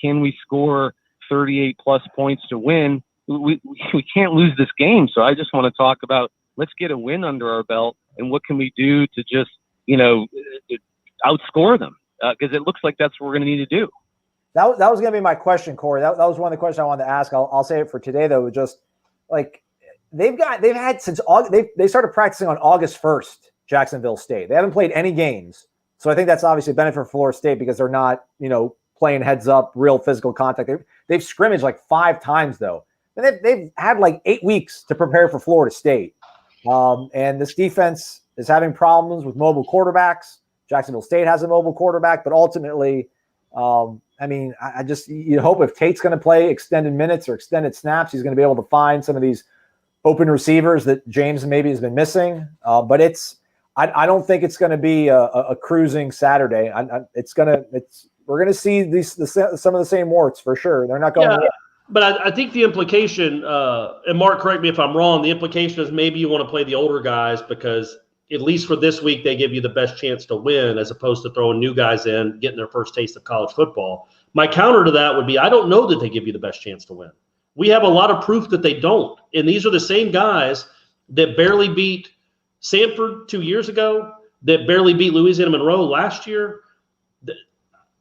Can we score 38 plus points to win? We can't lose this game. So I just want to talk about, let's get a win under our belt, and what can we do to just, outscore them? Because it looks like that's what we're going to need to do. That was going to be my question, Corey. That was one of the questions I wanted to ask. I'll say it for today, though. Just like they've had since August, they started practicing on August 1st, Jacksonville State. They haven't played any games. So I think that's obviously a benefit for Florida State because they're not, playing heads up, real physical contact. They've scrimmaged like 5 times, though. And they've had like 8 weeks to prepare for Florida State. And this defense is having problems with mobile quarterbacks. Jacksonville State has a mobile quarterback, but ultimately, you hope if Tate's going to play extended minutes or extended snaps, he's going to be able to find some of these open receivers that James maybe has been missing. But I don't think it's going to be a cruising Saturday. We're going to see some of the same warts for sure. They're not going to. But I think the implication, and Mark, correct me if I'm wrong, the implication is maybe you want to play the older guys because at least for this week, they give you the best chance to win as opposed to throwing new guys in, getting their first taste of college football. My counter to that would be I don't know that they give you the best chance to win. We have a lot of proof that they don't. And these are the same guys that barely beat Samford 2 years ago, that barely beat Louisiana Monroe last year.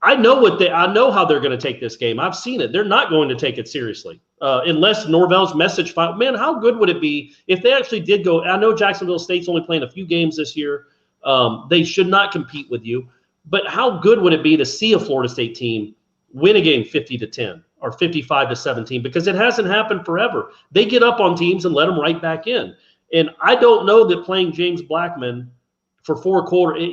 I know how they're going to take this game. I've seen it. They're not going to take it seriously unless Norvell's message. Man, how good would it be if they actually did go? I know Jacksonville State's only playing a few games this year. They should not compete with you. But how good would it be to see a Florida State team win a game 50-10 or 55-17? Because it hasn't happened forever. They get up on teams and let them right back in. And I don't know that playing James Blackman for 4 quarters,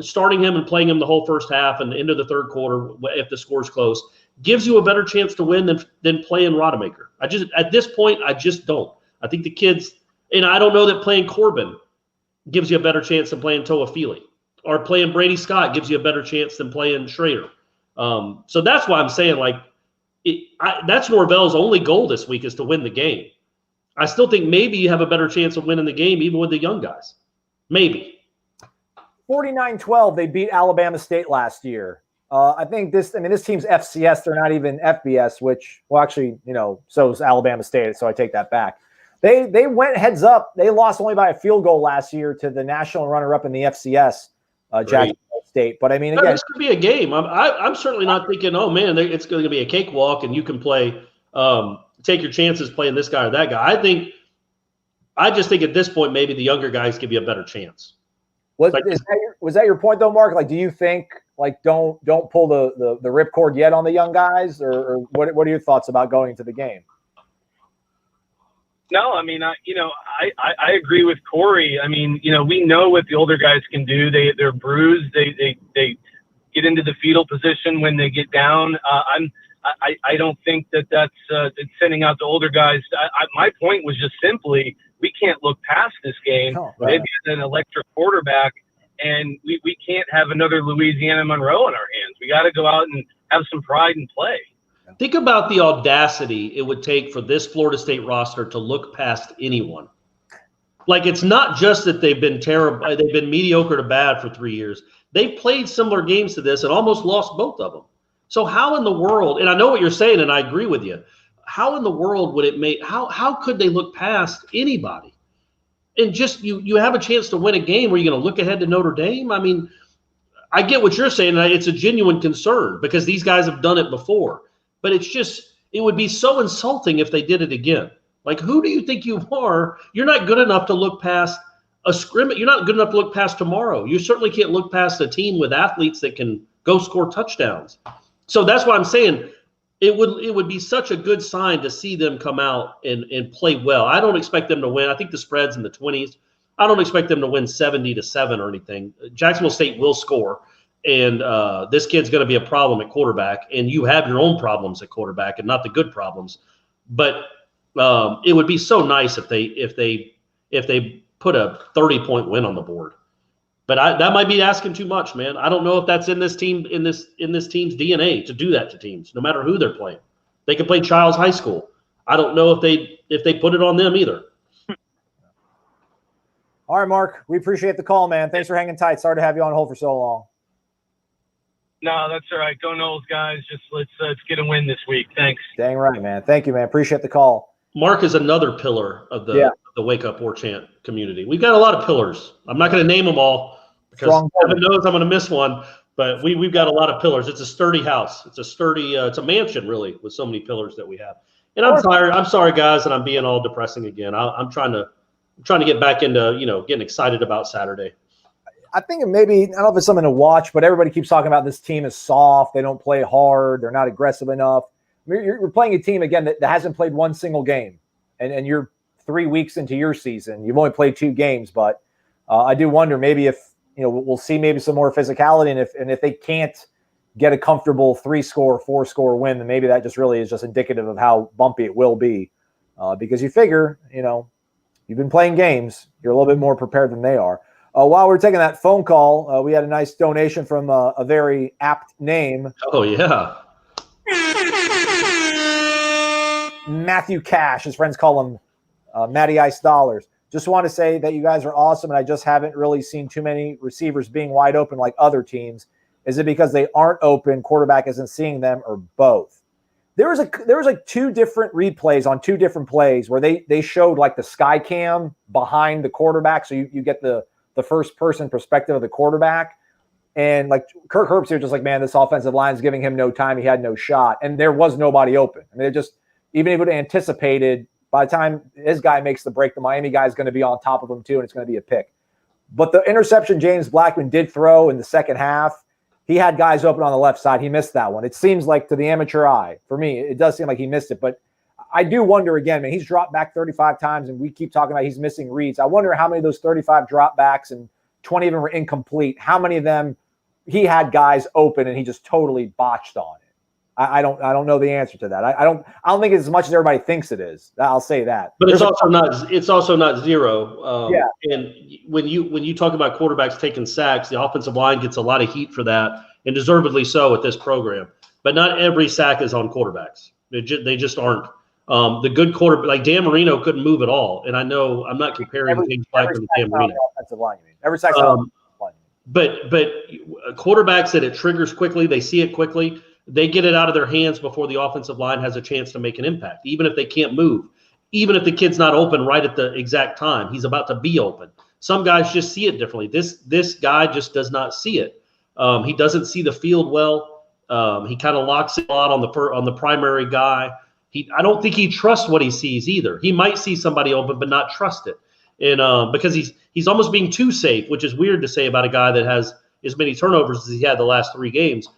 starting him and playing him the whole first half and into the third quarter, if the score's close, gives you a better chance to win than playing Rodemaker. At this point, I just don't. I think the kids, and I don't know that playing Corbin gives you a better chance than playing Toafili, or playing Brady Scott gives you a better chance than playing Schrader. So that's why I'm saying, that's Norvell's only goal this week is to win the game. I still think maybe you have a better chance of winning the game even with the young guys. Maybe. 49-12, they beat Alabama State last year. I think this team's FCS. They're not even FBS, which, well, actually, so is Alabama State, so I take that back. They went heads up. They lost only by a field goal last year to the national runner-up in the FCS, Jacksonville State. But, again. This could be a game. I'm certainly not thinking, oh, man, it's going to be a cakewalk and you can play, take your chances playing this guy or that guy. I just think at this point maybe the younger guys give you a better chance. Was that your point though, Mark? Do you think don't pull the ripcord yet on the young guys, or what are your thoughts about going into the game? No, I agree with Corey. We know what the older guys can do. They're bruised. They get into the fetal position when they get down. I don't think that's sending out the older guys. My point was just simply, we can't look past this game. Oh, right. Maybe an electric quarterback, and we can't have another Louisiana Monroe in our hands. We got to go out and have some pride and play. Think about the audacity it would take for this Florida State roster to look past anyone. It's not just that they've been terrible, they've been mediocre to bad for 3 years. They've played similar games to this and almost lost both of them. So how in the world, and I know what you're saying, and I agree with you, how in the world would it make, how could they look past anybody? and just you have a chance to win a game where you're going to look ahead to Notre Dame. I mean, I get what you're saying. It's a genuine concern because these guys have done it before. But it would be so insulting if they did it again. Like, who do you think you are? You're not good enough to look past a scrimmage. You're not good enough to look past tomorrow. You certainly can't look past a team with athletes that can go score touchdowns. So that's why I'm saying it would be such a good sign to see them come out and play well. I don't expect them to win. I think the spread's in the 20s. I don't expect them to win 70-7 or anything. Jacksonville State will score, and this kid's going to be a problem at quarterback, and you have your own problems at quarterback and not the good problems. But it would be so nice if they put a 30-point win on the board. But that might be asking too much, man. I don't know if that's in this team's DNA to do that to teams, no matter who they're playing. They can play Childs High School. I don't know if they put it on them either. All right, Mark, we appreciate the call, man. Thanks for hanging tight. Sorry to have you on hold for so long. No, that's all right. Go Noles, guys. Just let's get a win this week. Thanks. Dang right, man. Thank you, man. Appreciate the call. Mark is another pillar of the Wake Up Warchant community. We've got a lot of pillars. I'm not going to name them all because heaven knows I'm going to miss one. But we've got a lot of pillars. It's a sturdy house. It's a sturdy. It's a mansion, really, with so many pillars that we have. And I'm tired. I'm sorry, guys, that I'm being all depressing again. I'm trying to get back into getting excited about Saturday. I think maybe, I don't know if it's something to watch, but everybody keeps talking about this team is soft. They don't play hard. They're not aggressive enough. I mean, you're playing a team, again, that hasn't played one single game. And you're 3 weeks into your season. You've only played 2 games. But I do wonder maybe if, we'll see maybe some more physicality. And if they can't get a comfortable 3-score, 4-score win, then maybe that just really is just indicative of how bumpy it will be. Because you figure, you've been playing games. You're a little bit more prepared than they are. While we're taking that phone call, we had a nice donation from a very apt name. Oh, yeah. Matthew Cash. His friends call him Matty Ice Dollars. Just want to say that you guys are awesome, and I just haven't really seen too many receivers being wide open like other teams. Is it because they aren't open, quarterback isn't seeing them, or both? There was like 2 different replays on 2 different plays where they showed like the sky cam behind the quarterback, so you get the first person perspective of the quarterback. And like Kirk Herbstreit just like, man, this offensive line is giving him no time. He had no shot, and there was nobody open. I mean, even if it anticipated, by the time his guy makes the break, the Miami guy is going to be on top of him too, and it's going to be a pick. But the interception James Blackman did throw in the second half, he had guys open on the left side. He missed that one. It seems like to the amateur eye, for me, it does seem like he missed it. But I do wonder again, man, he's dropped back 35 times, and we keep talking about he's missing reads. I wonder how many of those 35 dropbacks and 20 of them were incomplete. How many of them he had guys open and he just totally botched on it? I don't know the answer to that. I don't think it's as much as everybody thinks it is. I'll say that. But it's also not zero. And when you talk about quarterbacks taking sacks, the offensive line gets a lot of heat for that, and deservedly so at this program. But not every sack is on quarterbacks. They just aren't. The good quarterback, like Dan Marino, couldn't move at all. And I know I'm not comparing James Blackman to Dan Marino. Offensive line, you mean? Every sack's on offensive line. But quarterbacks that it triggers quickly, they see it quickly. They get it out of their hands before the offensive line has a chance to make an impact, even if they can't move, even if the kid's not open right at the exact time. He's about to be open. Some guys just see it differently. This guy just does not see it. He doesn't see the field well. He kind of locks it a lot on the primary guy. I don't think he trusts what he sees either. He might see somebody open but not trust it, and because he's almost being too safe, which is weird to say about a guy that has as many turnovers as he had the last 3 games.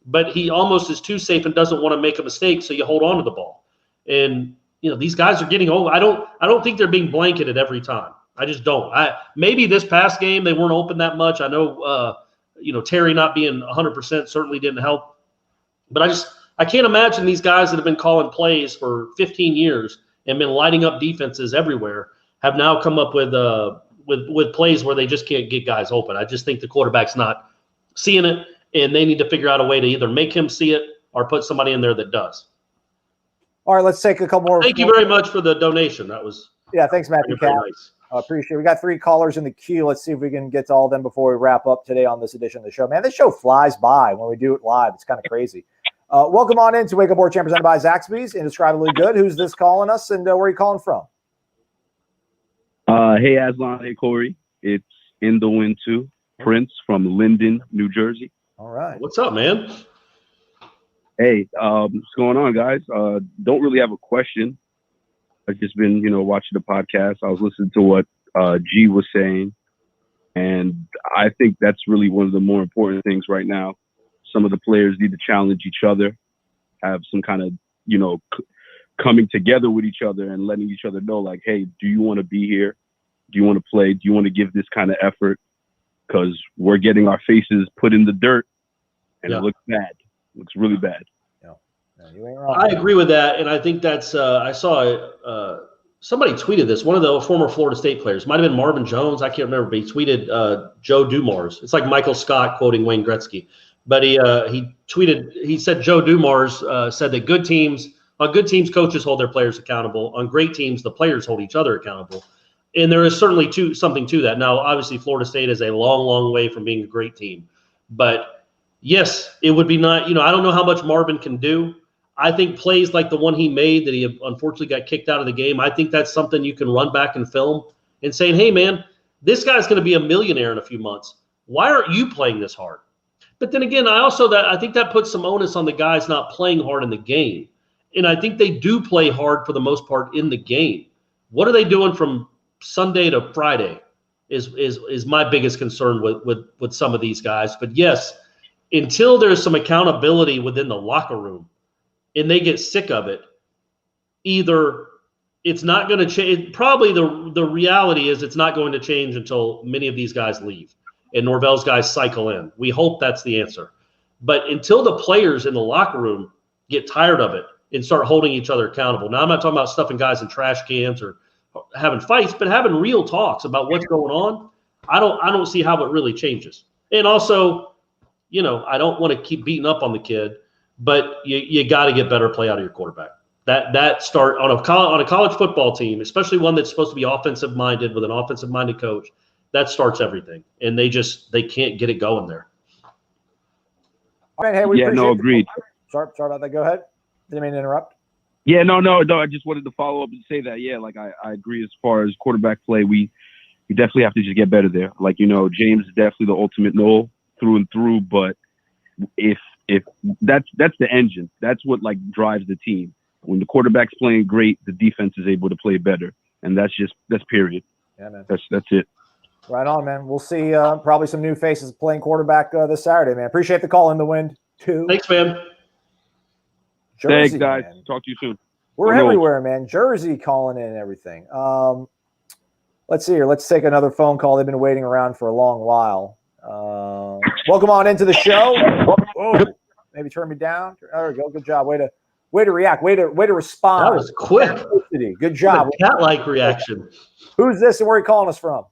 But he almost is too safe and doesn't want to make a mistake, so you hold on to the ball. And these guys are getting old. I don't think they're being blanketed every time. I just don't. Maybe this past game they weren't open that much. I know Terry not being 100% certainly didn't help. But I can't imagine these guys that have been calling plays for 15 years and been lighting up defenses everywhere have now come up with plays where they just can't get guys open. I just think the quarterback's not seeing it. And they need to figure out a way to either make him see it or put somebody in there that does. All right, let's take a couple more. Thank you very much for the donation. That was thanks, Matthew. Nice. Appreciate it. We got 3 callers in the queue. Let's see if we can get to all of them before we wrap up today on this edition of the show. Man, this show flies by when we do it live. It's kind of crazy. Welcome on in to Wake Up Warchant presented by Zaxby's. Indescribably good. Who's this calling us, and where are you calling from? Hey, Aslan. Hey, Corey. It's in the wind too. Prince from Linden, New Jersey. All right. What's up, man? Hey, what's going on, guys? Don't really have a question. I've just been, watching the podcast. I was listening to what G was saying, and I think that's really one of the more important things right now. Some of the players need to challenge each other, have some kind of, coming together with each other and letting each other know, like, hey, do you want to be here? Do you want to play? Do you want to give this kind of effort? Because we're getting our faces put in the dirt, and it looks bad. It looks really bad. No, you ain't wrong. I agree with that, and I think that's I saw somebody tweeted this. One of the former Florida State players, might have been Marvin Jones, I can't remember, but he tweeted Joe Dumars. It's like Michael Scott quoting Wayne Gretzky, but he tweeted, he said Joe Dumars said that on good teams, coaches hold their players accountable. On great teams, the players hold each other accountable. And there is certainly something to that. Now, obviously, Florida State is a long, long way from being a great team. But, yes, it would be not – I don't know how much Marvin can do. I think plays like the one he made that he unfortunately got kicked out of the game, I think that's something you can run back and film and saying, hey, man, this guy's going to be a millionaire in a few months. Why aren't you playing this hard? But then again, I think that puts some onus on the guys not playing hard in the game. And I think they do play hard for the most part in the game. What are they doing from Sunday to Friday is my biggest concern with some of these guys. But yes, until there's some accountability within the locker room and they get sick of it, either it's not going to change. Probably the reality is it's not going to change until many of these guys leave and Norvell's guys cycle in. We hope that's the answer. But until the players in the locker room get tired of it and start holding each other accountable. Now, I'm not talking about stuffing guys in trash cans or having fights, but having real talks about what's going on. I don't see how it really changes. And also, I don't want to keep beating up on the kid, but you got to get better play out of your quarterback. That start on a college football team, especially one that's supposed to be offensive minded with an offensive minded coach. That starts everything, and they can't get it going there. All right, hey, we appreciate agreed. Sorry about that. Go ahead. Didn't mean to interrupt. Yeah, no. I just wanted to follow up and say that. Yeah, like I agree as far as quarterback play. We definitely have to just get better there. Like, James is definitely the ultimate Noel through and through. But if that's the engine, that's what drives the team. When the quarterback's playing great, the defense is able to play better, and that's period. Yeah, man. That's it. Right on, man. We'll see probably some new faces playing quarterback this Saturday, man. Appreciate the call in the wind too. Thanks, man. Jersey, thanks, guys. Man. Talk to you soon. We're everywhere, man. Jersey calling in and everything. Let's see here. Let's take another phone call. They've been waiting around for a long while. Welcome on into the show. Whoa. Maybe turn me down. There we go. Good job. Way to react. Way to respond. That was quick. Good job. Cat-like reaction. Who's this and where are you calling us from?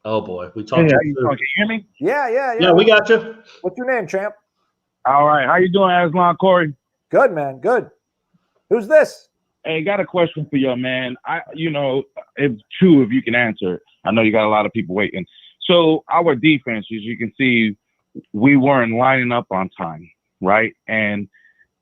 Oh boy, we talked. Hey, how you doing? Can you hear me? Yeah. Yeah, we got you. What's your name, champ? All right. How you doing, Aslan, Corey? Good, man. Good. Who's this? Hey, got a question for you, man. If you can answer. I know you got a lot of people waiting. So our defense, as you can see, we weren't lining up on time, right? And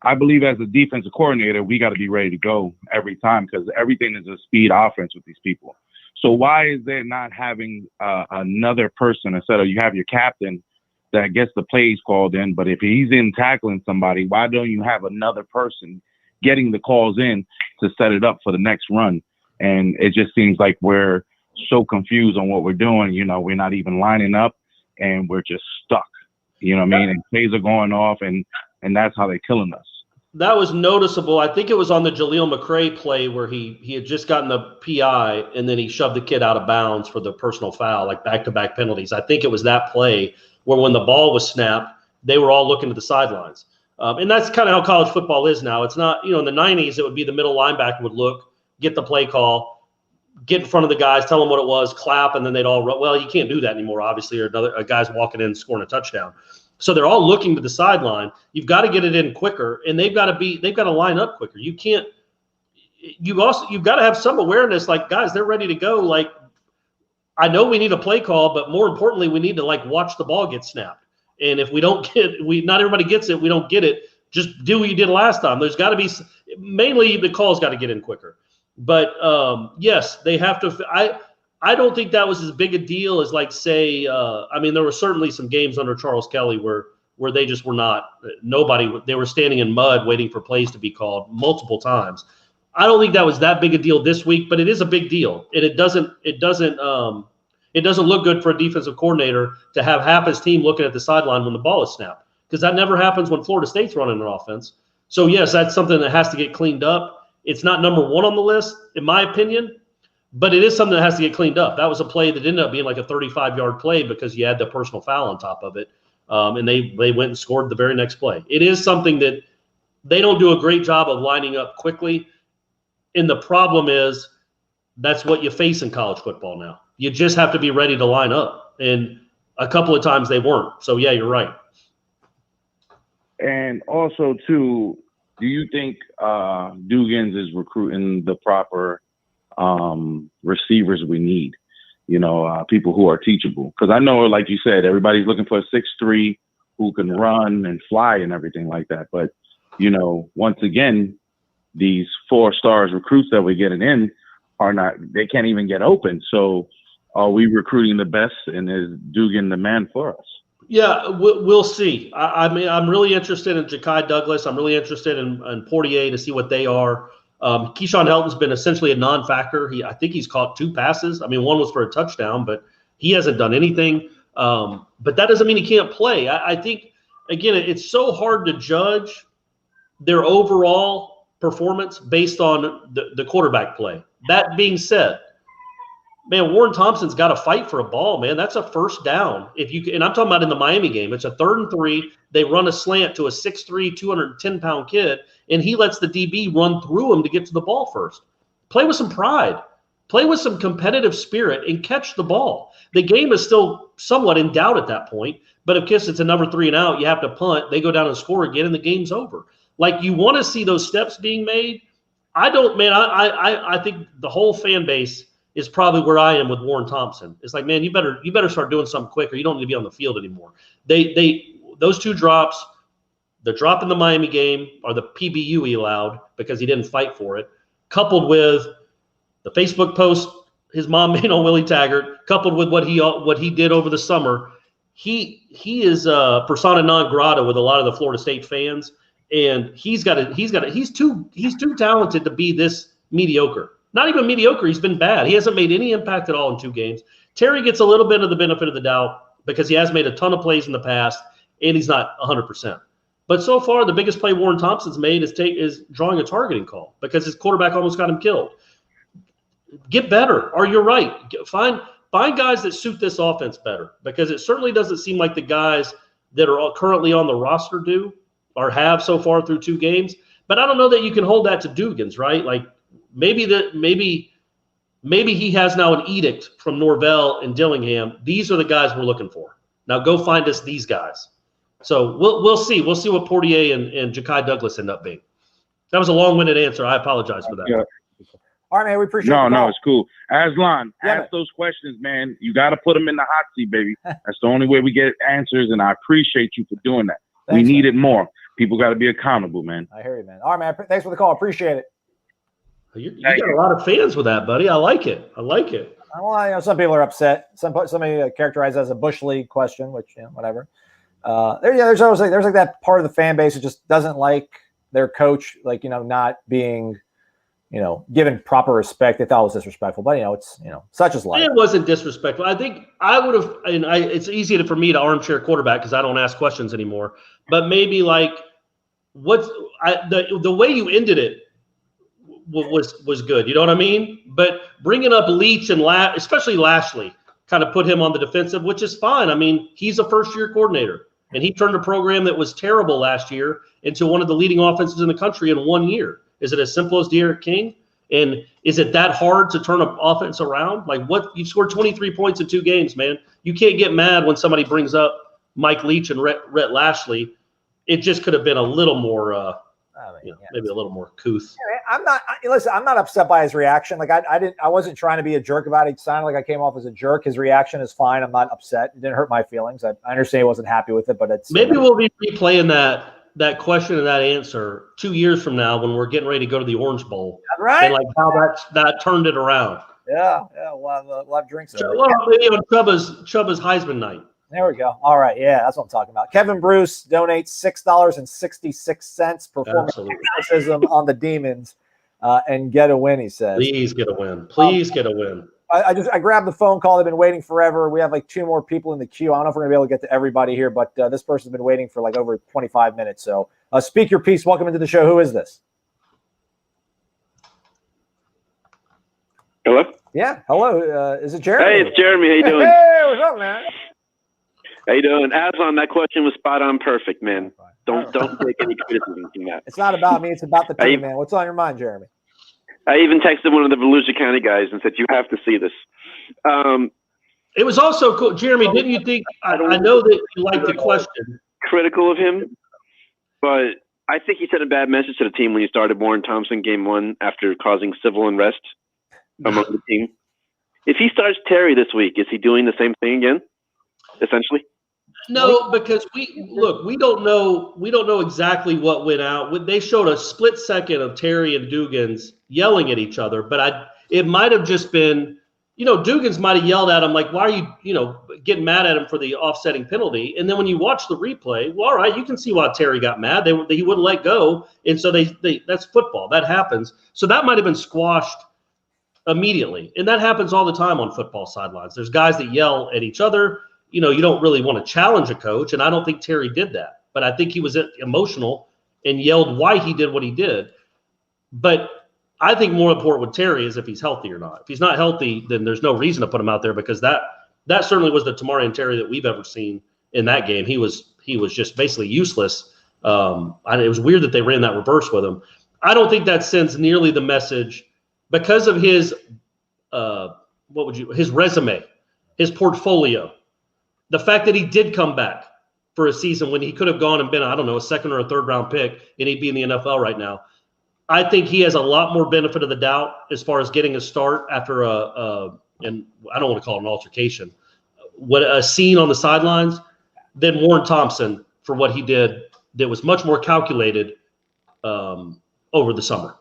I believe as a defensive coordinator, we got to be ready to go every time because everything is a speed offense with these people. So why is there not having another person instead of you have your captain that gets the plays called in, but if he's in tackling somebody, why don't you have another person getting the calls in to set it up for the next run? And it just seems like we're so confused on what we're doing. We're not even lining up and we're just stuck. You know what I mean? And plays are going off and that's how they're killing us. That was noticeable. I think it was on the Jaleel McRae play where he had just gotten the PI and then he shoved the kid out of bounds for the personal foul, like back-to-back penalties. I think it was that play where when the ball was snapped, they were all looking to the sidelines. And that's kind of how college football is now. It's not, in the 90s, it would be the middle linebacker would look, get the play call, get in front of the guys, tell them what it was, clap, and then they'd all run. Well, you can't do that anymore, obviously, or a guy's walking in scoring a touchdown. So they're all looking to the sideline. You've got to get it in quicker, and they've got to line up quicker. You've got to have some awareness, like, guys, they're ready to go. Like, I know we need a play call, but more importantly, we need to watch the ball get snapped. And if we don't not everybody gets it, we don't get it. Just do what you did last time. There's got to be mainly the calls got to get in quicker. But yes, they have to. I don't think that was as big a deal as like say. I mean, there were certainly some games under Charles Kelly where they just were not. They were standing in mud waiting for plays to be called multiple times. I don't think that was that big a deal this week, but it is a big deal, and it doesn't look good for a defensive coordinator to have half his team looking at the sideline when the ball is snapped, because that never happens when Florida State's running an offense. So yes, that's something that has to get cleaned up. It's not number one on the list, in my opinion, but it is something that has to get cleaned up. That was a play that ended up being like a 35-yard play because you had the personal foul on top of it, and they went and scored the very next play. It is something that they don't do a great job of lining up quickly, and the problem is that's what you face in college football now. You just have to be ready to line up, and a couple of times they weren't. So, yeah, you're right. And also, too, do you think Dugans is recruiting the proper receivers we need? You know, people who are teachable. Because I know, like you said, everybody's looking for a 6'3" who can run and fly and everything like that. But, you know, once again, these 4-star recruits that we're getting in they can't even get open. So are we recruiting the best, and is Dugan the man for us? Yeah, we'll see. I mean, I'm really interested in Ja'Kai Douglas. I'm really interested in Portier to see what they are. Keyshawn Helton's been essentially a non-factor. I think he's caught 2 passes. I mean, one was for a touchdown, but he hasn't done anything. But that doesn't mean he can't play. I think, again, it's so hard to judge their overall performance based on the quarterback play. That being said, man, Warren Thompson's got to fight for a ball, man. That's a first down. And I'm talking about in the Miami game. It's a 3rd and 3. They run a slant to a 6'3", 210-pound kid, and he lets the DB run through him to get to the ball first. Play with some pride. Play with some competitive spirit and catch the ball. The game is still somewhat in doubt at that point, but if it's a number 3 and out, you have to punt. They go down and score again, and the game's over. Like, you want to see those steps being made. I think the whole fan base is probably where I am with Warren Thompson. It's like, man, you better start doing something quick, or you don't need to be on the field anymore. Those 2 drops, the drop in the Miami game, or the PBU he allowed because he didn't fight for it, coupled with the Facebook post his mom made on Willie Taggart, coupled with what he did over the summer, he is persona non grata with a lot of the Florida State fans, and he's too talented to be this mediocre. Not even mediocre. He's been bad. He hasn't made any impact at all in 2 games. Terry gets a little bit of the benefit of the doubt because he has made a ton of plays in the past, and he's not 100%. But so far, the biggest play Warren Thompson's made is drawing a targeting call because his quarterback almost got him killed. Get better, or you're right. Find guys that suit this offense better, because it certainly doesn't seem like the guys that are currently on the roster do or have so far through 2 games. But I don't know that you can hold that to Dugans, right? Like, Maybe he has now an edict from Norvell and Dillingham. These are the guys we're looking for. Now go find us these guys. So we'll see. We'll see what Portier and Ja'Kai Douglas end up being. That was a long-winded answer. I apologize for that. Yeah. All right, man. We appreciate it. No, it's cool. Aslan, ask those questions, man. You got to put them in the hot seat, baby. That's the only way we get answers, and I appreciate you for doing that. We need it more. People got to be accountable, man. I hear you, man. All right, man. Thanks for the call. Appreciate it. You got a lot of fans with that, buddy. I like it. Well, some people are upset. Somebody characterized it as a Bush League question, which, whatever. There's always there's that part of the fan base that just doesn't like their coach, not being, given proper respect. They thought it was disrespectful, but it's such is life. It wasn't disrespectful. I think I would have, and it's easy for me to armchair quarterback because I don't ask questions anymore. But maybe the way you ended it was good. You know what I mean? But bringing up Leach and especially Lashley, kind of put him on the defensive, which is fine. I mean, he's a first-year coordinator, and he turned a program that was terrible last year into one of the leading offenses in the country in 1 year. Is it as simple as De'Aaron King? And is it that hard to turn an offense around? You scored 23 points in 2 games, man. You can't get mad when somebody brings up Mike Leach and Rhett Lashley. It just could have been a little more maybe a little more couth. I'm not upset by his reaction. I wasn't trying to be a jerk about it. It sounded like I came off as a jerk. His reaction is fine. I'm not upset. It didn't hurt my feelings. I understand he wasn't happy with it, but it's maybe we'll be replaying that that question and that answer 2 years from now when we're getting ready to go to the Orange Bowl. Right? And like how that turned it around. Yeah, we'll have drinks. Well, maybe on Chubba's Heisman night. There we go. All right, yeah, that's what I'm talking about. Kevin Bruce donates $6.66. Performing criticism on the Demons and get a win. He says, "Please get a win. Please get a win." I grabbed the phone call. They've been waiting forever. We have like 2 more people in the queue. I don't know if we're gonna be able to get to everybody here, but this person's been waiting for like over 25 minutes. So speak your piece. Welcome into the show. Who is this? Hello? Yeah, hello. Is it Jeremy? Hey, it's Jeremy. How you doing? Hey, what's up, man? How you doing? Aslan, that question was spot on perfect, man. Don't take any criticism from that. It's not about me. It's about the team, man. What's on your mind, Jeremy? I even texted one of the Volusia County guys and said, you have to see this. It was also cool. Jeremy, didn't you think – I know that you liked the question. Critical of him, but I think he sent a bad message to the team when he started Warren Thompson game 1 after causing civil unrest among the team. If he starts Terry this week, is he doing the same thing again, essentially? No, because we don't know exactly what went out. They showed a split second of Terry and Dugans yelling at each other, but it might have just been, Dugans might have yelled at him like, why are you, getting mad at him for the offsetting penalty? And then when you watch the replay, well, all right, you can see why Terry got mad. He wouldn't let go, and so that's football. That happens. So that might have been squashed immediately, and that happens all the time on football sidelines. There's guys that yell at each other. You don't really want to challenge a coach, and I don't think Terry did that. But I think he was emotional and yelled why he did what he did. But I think more important with Terry is if he's healthy or not. If he's not healthy, then there's no reason to put him out there, because that certainly was the Tamarian Terry that we've ever seen in that game. He was just basically useless. It was weird that they ran that reverse with him. I don't think that sends nearly the message because of his his resume, his portfolio. The fact that he did come back for a season when he could have gone and been, I don't know, a 2nd or a 3rd round pick, and he'd be in the NFL right now. I think he has a lot more benefit of the doubt as far as getting a start after and I don't want to call it an altercation, a scene on the sidelines, than Warren Thompson for what he did that was much more calculated over the summer.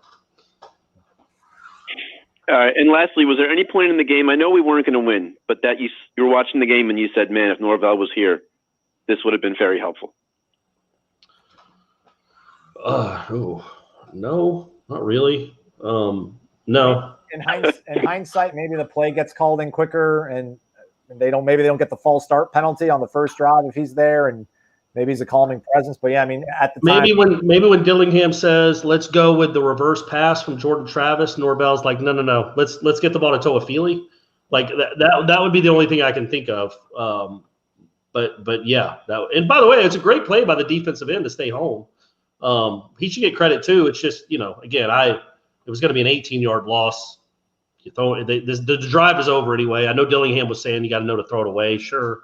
All right, and lastly, was there any point in the game, I know we weren't going to win, but that you were watching the game and you said, man, if Norvell was here, this would have been very helpful? No, not really. No. In hindsight, maybe the play gets called in quicker, and they don't get the false start penalty on the first drive if he's there, and maybe he's a calming presence. But yeah, I mean, at the time, maybe when Dillingham says, "Let's go with the reverse pass from Jordan Travis," Norvell's like, "No. Let's get the ball to Toa Feely." Like that would be the only thing I can think of. But yeah, and by the way, it's a great play by the defensive end to stay home. He should get credit too. It's just, again, it was going to be an 18-yard loss. You throw it, the drive is over anyway. I know Dillingham was saying you got to know to throw it away. Sure,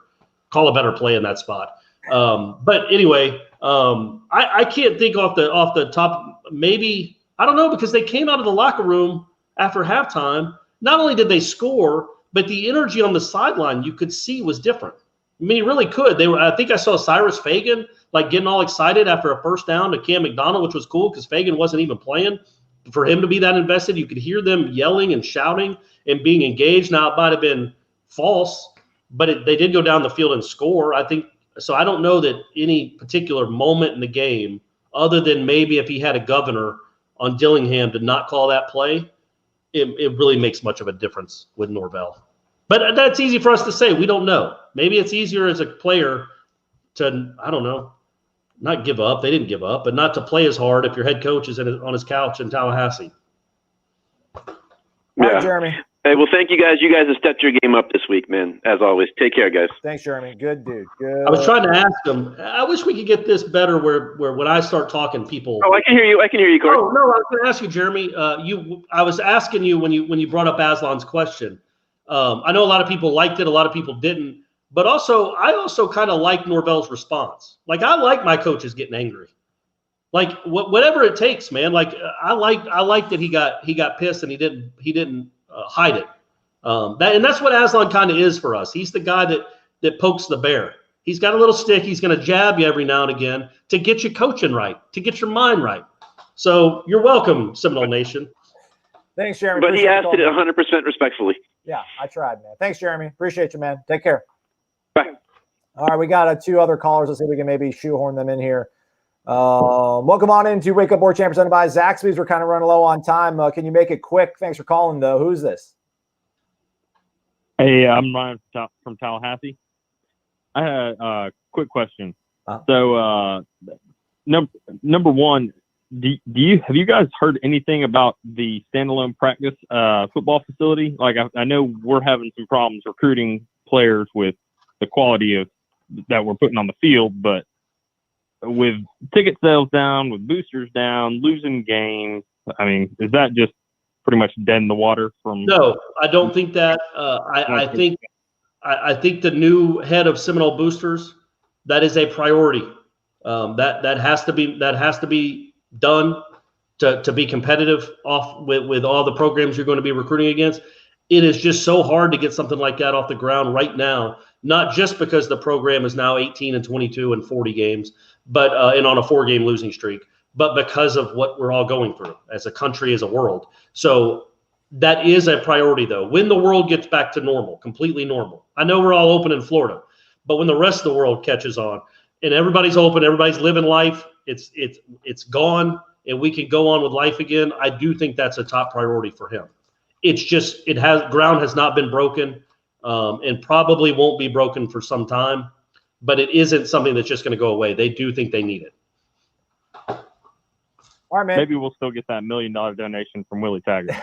call a better play in that spot. But anyway, I can't think off the top. Maybe, I don't know, because they came out of the locker room after halftime. Not only did they score, but the energy on the sideline you could see was different. I mean, you really could. I think I saw Cyrus Fagan like getting all excited after a first down to Cam McDonald, which was cool because Fagan wasn't even playing. For him to be that invested, you could hear them yelling and shouting and being engaged. Now, it might have been false, but they did go down the field and score. I think so. I don't know that any particular moment in the game, other than maybe if he had a governor on Dillingham to not call that play, it really makes much of a difference with Norvell. But that's easy for us to say. We don't know. Maybe it's easier as a player to, I don't know, not give up. They didn't give up, but not to play as hard if your head coach is on his couch in Tallahassee. Yeah. All right, Jeremy. Hey, well, thank you guys. You guys have stepped your game up this week, man. As always, take care, guys. Thanks, Jeremy. Good dude. Good. I was trying to ask him. I wish we could get this better, where when I start talking, people. Oh, I can hear you. I can hear you, Corey. Oh no, I was going to ask you, Jeremy. I was asking you when you brought up Aslan's question. I know a lot of people liked it, a lot of people didn't, but I also kind of like Norvell's response. Like, I like my coaches getting angry. Like whatever it takes, man. Like I like that he got pissed and he didn't hide it. And that's what Aslan kind of is for us. He's the guy that pokes the bear. He's got a little stick. He's going to jab you every now and again to get you coaching right, to get your mind right. So you're welcome, Seminole Nation. Thanks, Jeremy. But he Appreciate asked it 100% respectfully. Yeah, I tried, man. Thanks, Jeremy. Appreciate you, man. Take care. Bye. All right, we got 2 other callers. Let's see if we can maybe shoehorn them in here. Welcome on into Wake Up Warchant presented by Zaxby's. We're kind of running low on time. Can you make it quick? Thanks for calling, though. Who's this? Hey, I'm Ryan from Tallahassee. I had a quick question. So, number one, have you guys heard anything about the standalone practice football facility? Like, I know we're having some problems recruiting players with the quality of that we're putting on the field, but with ticket sales down, with boosters down, losing games, I mean, is that just pretty much dead in the water? No, I don't think that. I think the new head of Seminole Boosters, that is a priority. That has to be done to be competitive with all the programs you're going to be recruiting against. It is just so hard to get something like that off the ground right now, not just because the program is now 18 and 22 and 40 games, but and on a 4-game losing streak, but because of what we're all going through as a country, as a world. So that is a priority, though. When the world gets back to normal, completely normal. I know we're all open in Florida, but when the rest of the world catches on and everybody's open, everybody's living life, it's gone, and we can go on with life again, I do think that's a top priority for him. It's just ground has not been broken, and probably won't be broken for some time, but it isn't something that's just going to go away. They do think they need it. All right, man. Maybe we'll still get that $1 million donation from Willie Taggart.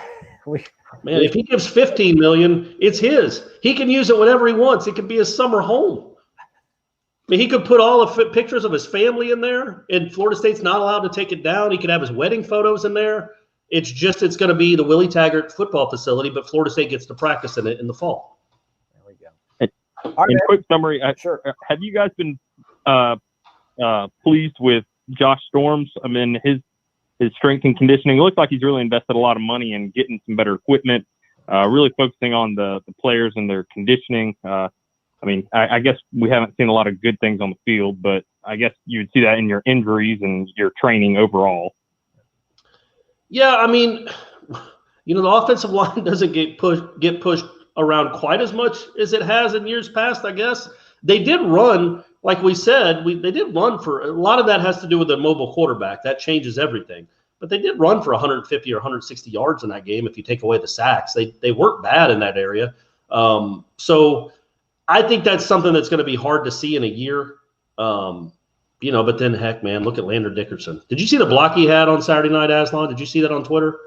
Man, if he gives $15 million, it's his. He can use it whenever he wants. It could be his summer home. I mean, he could put all the pictures of his family in there, and Florida State's not allowed to take it down. He could have his wedding photos in there. It's going to be the Willie Taggart football facility, but Florida State gets to practice in it in the fall. There we go. All right, in quick summary, sure. Have you guys been pleased with Josh Storms? I mean, his strength and conditioning. It looks like he's really invested a lot of money in getting some better equipment, really focusing on the players and their conditioning. I mean, I guess we haven't seen a lot of good things on the field, but I guess you would see that in your injuries and your training overall. Yeah, I mean, the offensive line doesn't get pushed around quite as much as it has in years past, I guess. They did run, like we said, they did run for – a lot of that has to do with the mobile quarterback. That changes everything. But they did run for 150 or 160 yards in that game if you take away the sacks. They weren't bad in that area. So I think that's something that's going to be hard to see in a year. But then, heck, man, look at Lander Dickerson. Did you see the block he had on Saturday night, Aslan? Did you see that on Twitter?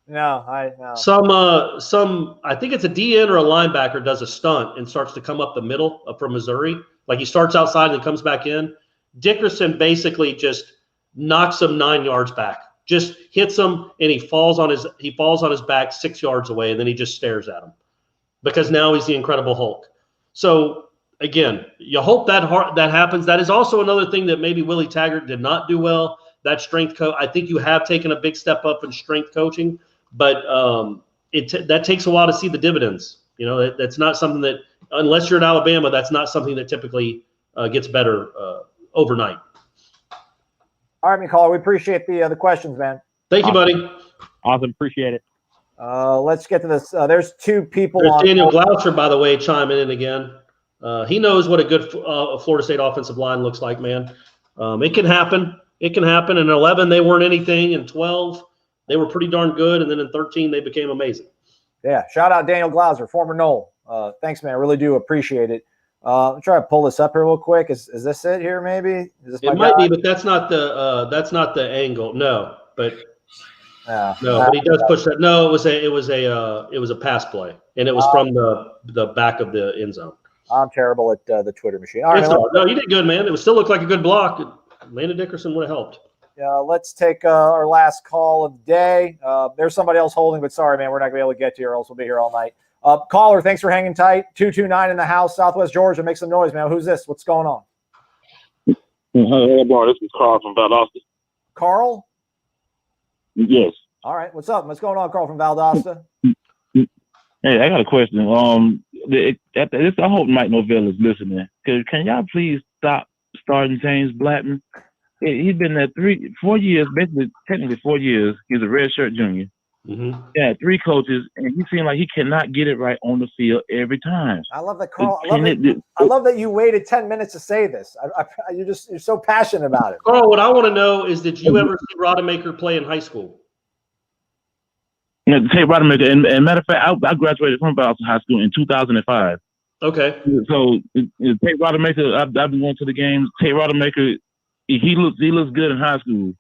No, no. Some I think it's a DN or a linebacker does a stunt and starts to come up the middle from Missouri. Like he starts outside and comes back in. Dickerson basically just knocks him 9 yards back, just hits him, and he falls on his back 6 yards away, and then he just stares at him because now he's the Incredible Hulk. So again, you hope that happens. That is also another thing that maybe Willie Taggart did not do well. That strength coach. I think you have taken a big step up in strength coaching, but that takes a while to see the dividends. That's not something that, unless you're at Alabama, that's not something that typically gets better overnight. All right, McCall, we appreciate the questions, man. Thank you, buddy. Awesome, appreciate it. Let's get to this. There's 2 people. There's Daniel Glouser, by the way, chiming in again. He knows what a good Florida State offensive line looks like, man. It can happen. It can happen. In 11, they weren't anything. In 12, they were pretty darn good. And then in 13, they became amazing. Yeah. Shout out Daniel Glouser, former Knoll. Thanks, man. I really do appreciate it. I'm trying to pull this up here real quick. Is this it here? Maybe it might be, but that's not the angle. No, but but he does push that. No, it was a pass play, and it was from the back of the end zone. I'm terrible at the Twitter machine. All right, no, you did good, man. It would still look like a good block. Landon Dickerson would have helped. Let's take our last call of the day. There's somebody else holding, but sorry, man, we're not going to be able to get to you, or else we'll be here all night. Caller, thanks for hanging tight. 229 in the house, Southwest Georgia. Make some noise, man. Who's this? What's going on? Hey, bro, this is Carl from Valdosta. Carl? Yes. All right. What's up? What's going on, Carl from Valdosta? Hey, I got a question. I hope Mike Norvell is listening. Can y'all please stop starting James Blackman? He's been there 4 years, basically technically 4 years. He's a redshirt junior. Mm-hmm. Yeah, 3 coaches, and he seemed like he cannot get it right on the field every time. I love that, Carl. I love that you waited 10 minutes to say this. You're so passionate about it. Carl, what I want to know is, did you ever see Rodemaker play in high school? Yeah, Tate Rodemaker, and matter of fact, I graduated from Boston High School in 2005. Okay. So Tate Rodemaker, I've been going to the games. Tate Rodemaker, he looks good in high school.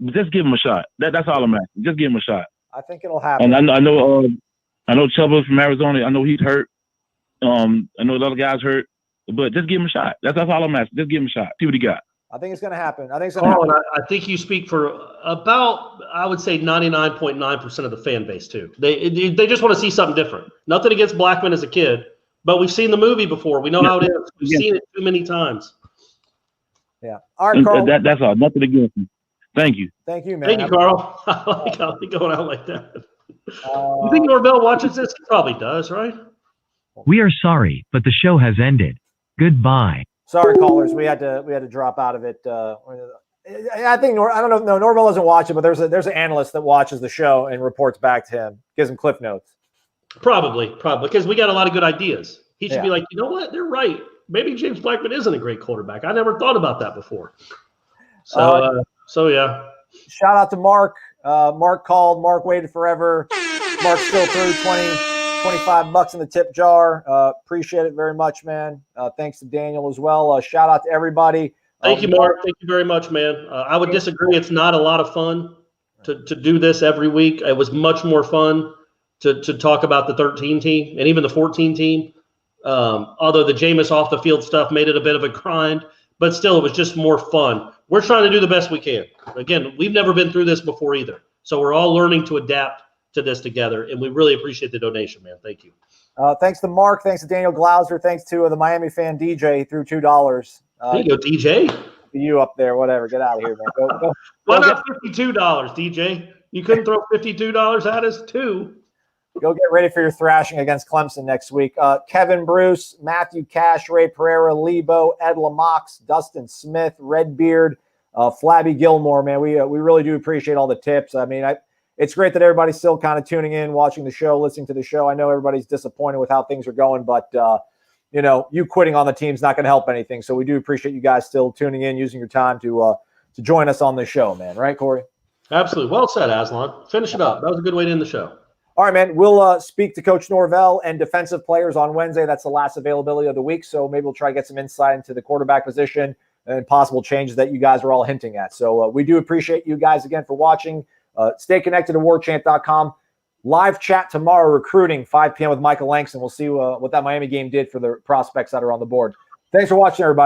Just give him a shot. That's all I'm asking. Just give him a shot. I think it'll happen. And I know Chuba from Arizona. I know he's hurt. I know the other guys hurt, but just give him a shot. That's all I'm asking. Just give him a shot. See what he got. I think it's going to happen. I think you speak for about, I would say, 99.9% of the fan base too. They just want to see something different. Nothing against Blackman as a kid, but we've seen the movie before. We know how it is. We've seen it too many times. Yeah. All right, Carl. That's all. Nothing against him. Thank you. Thank you, man. Thank you, Carl. I like going out like that. You think Norvell watches this? He probably does, right? We are sorry, but the show has ended. Goodbye. Sorry, callers. We had to drop out of it. I think I don't know. No, Norvell doesn't watch it, but there's an analyst that watches the show and reports back to him, gives him cliff notes. Probably, because we got a lot of good ideas. He should be like, you know what? They're right. Maybe James Blackman isn't a great quarterback. I never thought about that before. So yeah. Shout out to Mark. Mark called. Mark waited forever. Mark still threw $25 in the tip jar. Appreciate it very much, man. Thanks to Daniel as well. Shout out to everybody. Thank you, Mark. Thank you very much, man. I would disagree. It's not a lot of fun to do this every week. It was much more fun to talk about the 13 team and even the 14 team. Although the Jameis off the field stuff made it a bit of a grind, but still it was just more fun. We're trying to do the best we can. Again, we've never been through this before either. So we're all learning to adapt to this together, and we really appreciate the donation, man. Thank you. Thanks to Mark. Thanks to Daniel Glauser. Thanks to the Miami fan DJ. He threw $2. There you go, DJ. You up there, whatever. Get out of here, man. Go, Why not $52, DJ? You couldn't throw $52 at us, too. Go get ready for your thrashing against Clemson next week. Kevin Bruce, Matthew Cash, Ray Pereira, Lebo, Ed Lamox, Dustin Smith, Redbeard, Flabby Gilmore, man. We really do appreciate all the tips. I mean, it's great that everybody's still kind of tuning in, watching the show, listening to the show. I know everybody's disappointed with how things are going, but you quitting on the team is not going to help anything. So we do appreciate you guys still tuning in, using your time to join us on the show, man. Right, Corey? Absolutely. Well said, Aslan. Finish it up. That was a good way to end the show. All right, man. We'll speak to Coach Norvell and defensive players on Wednesday. That's the last availability of the week. So maybe we'll try to get some insight into the quarterback position and possible changes that you guys are all hinting at. So we do appreciate you guys again for watching. Stay connected to warchant.com. Live chat tomorrow, recruiting, 5 p.m. with Michael Langston. We'll see what that Miami game did for the prospects that are on the board. Thanks for watching, everybody.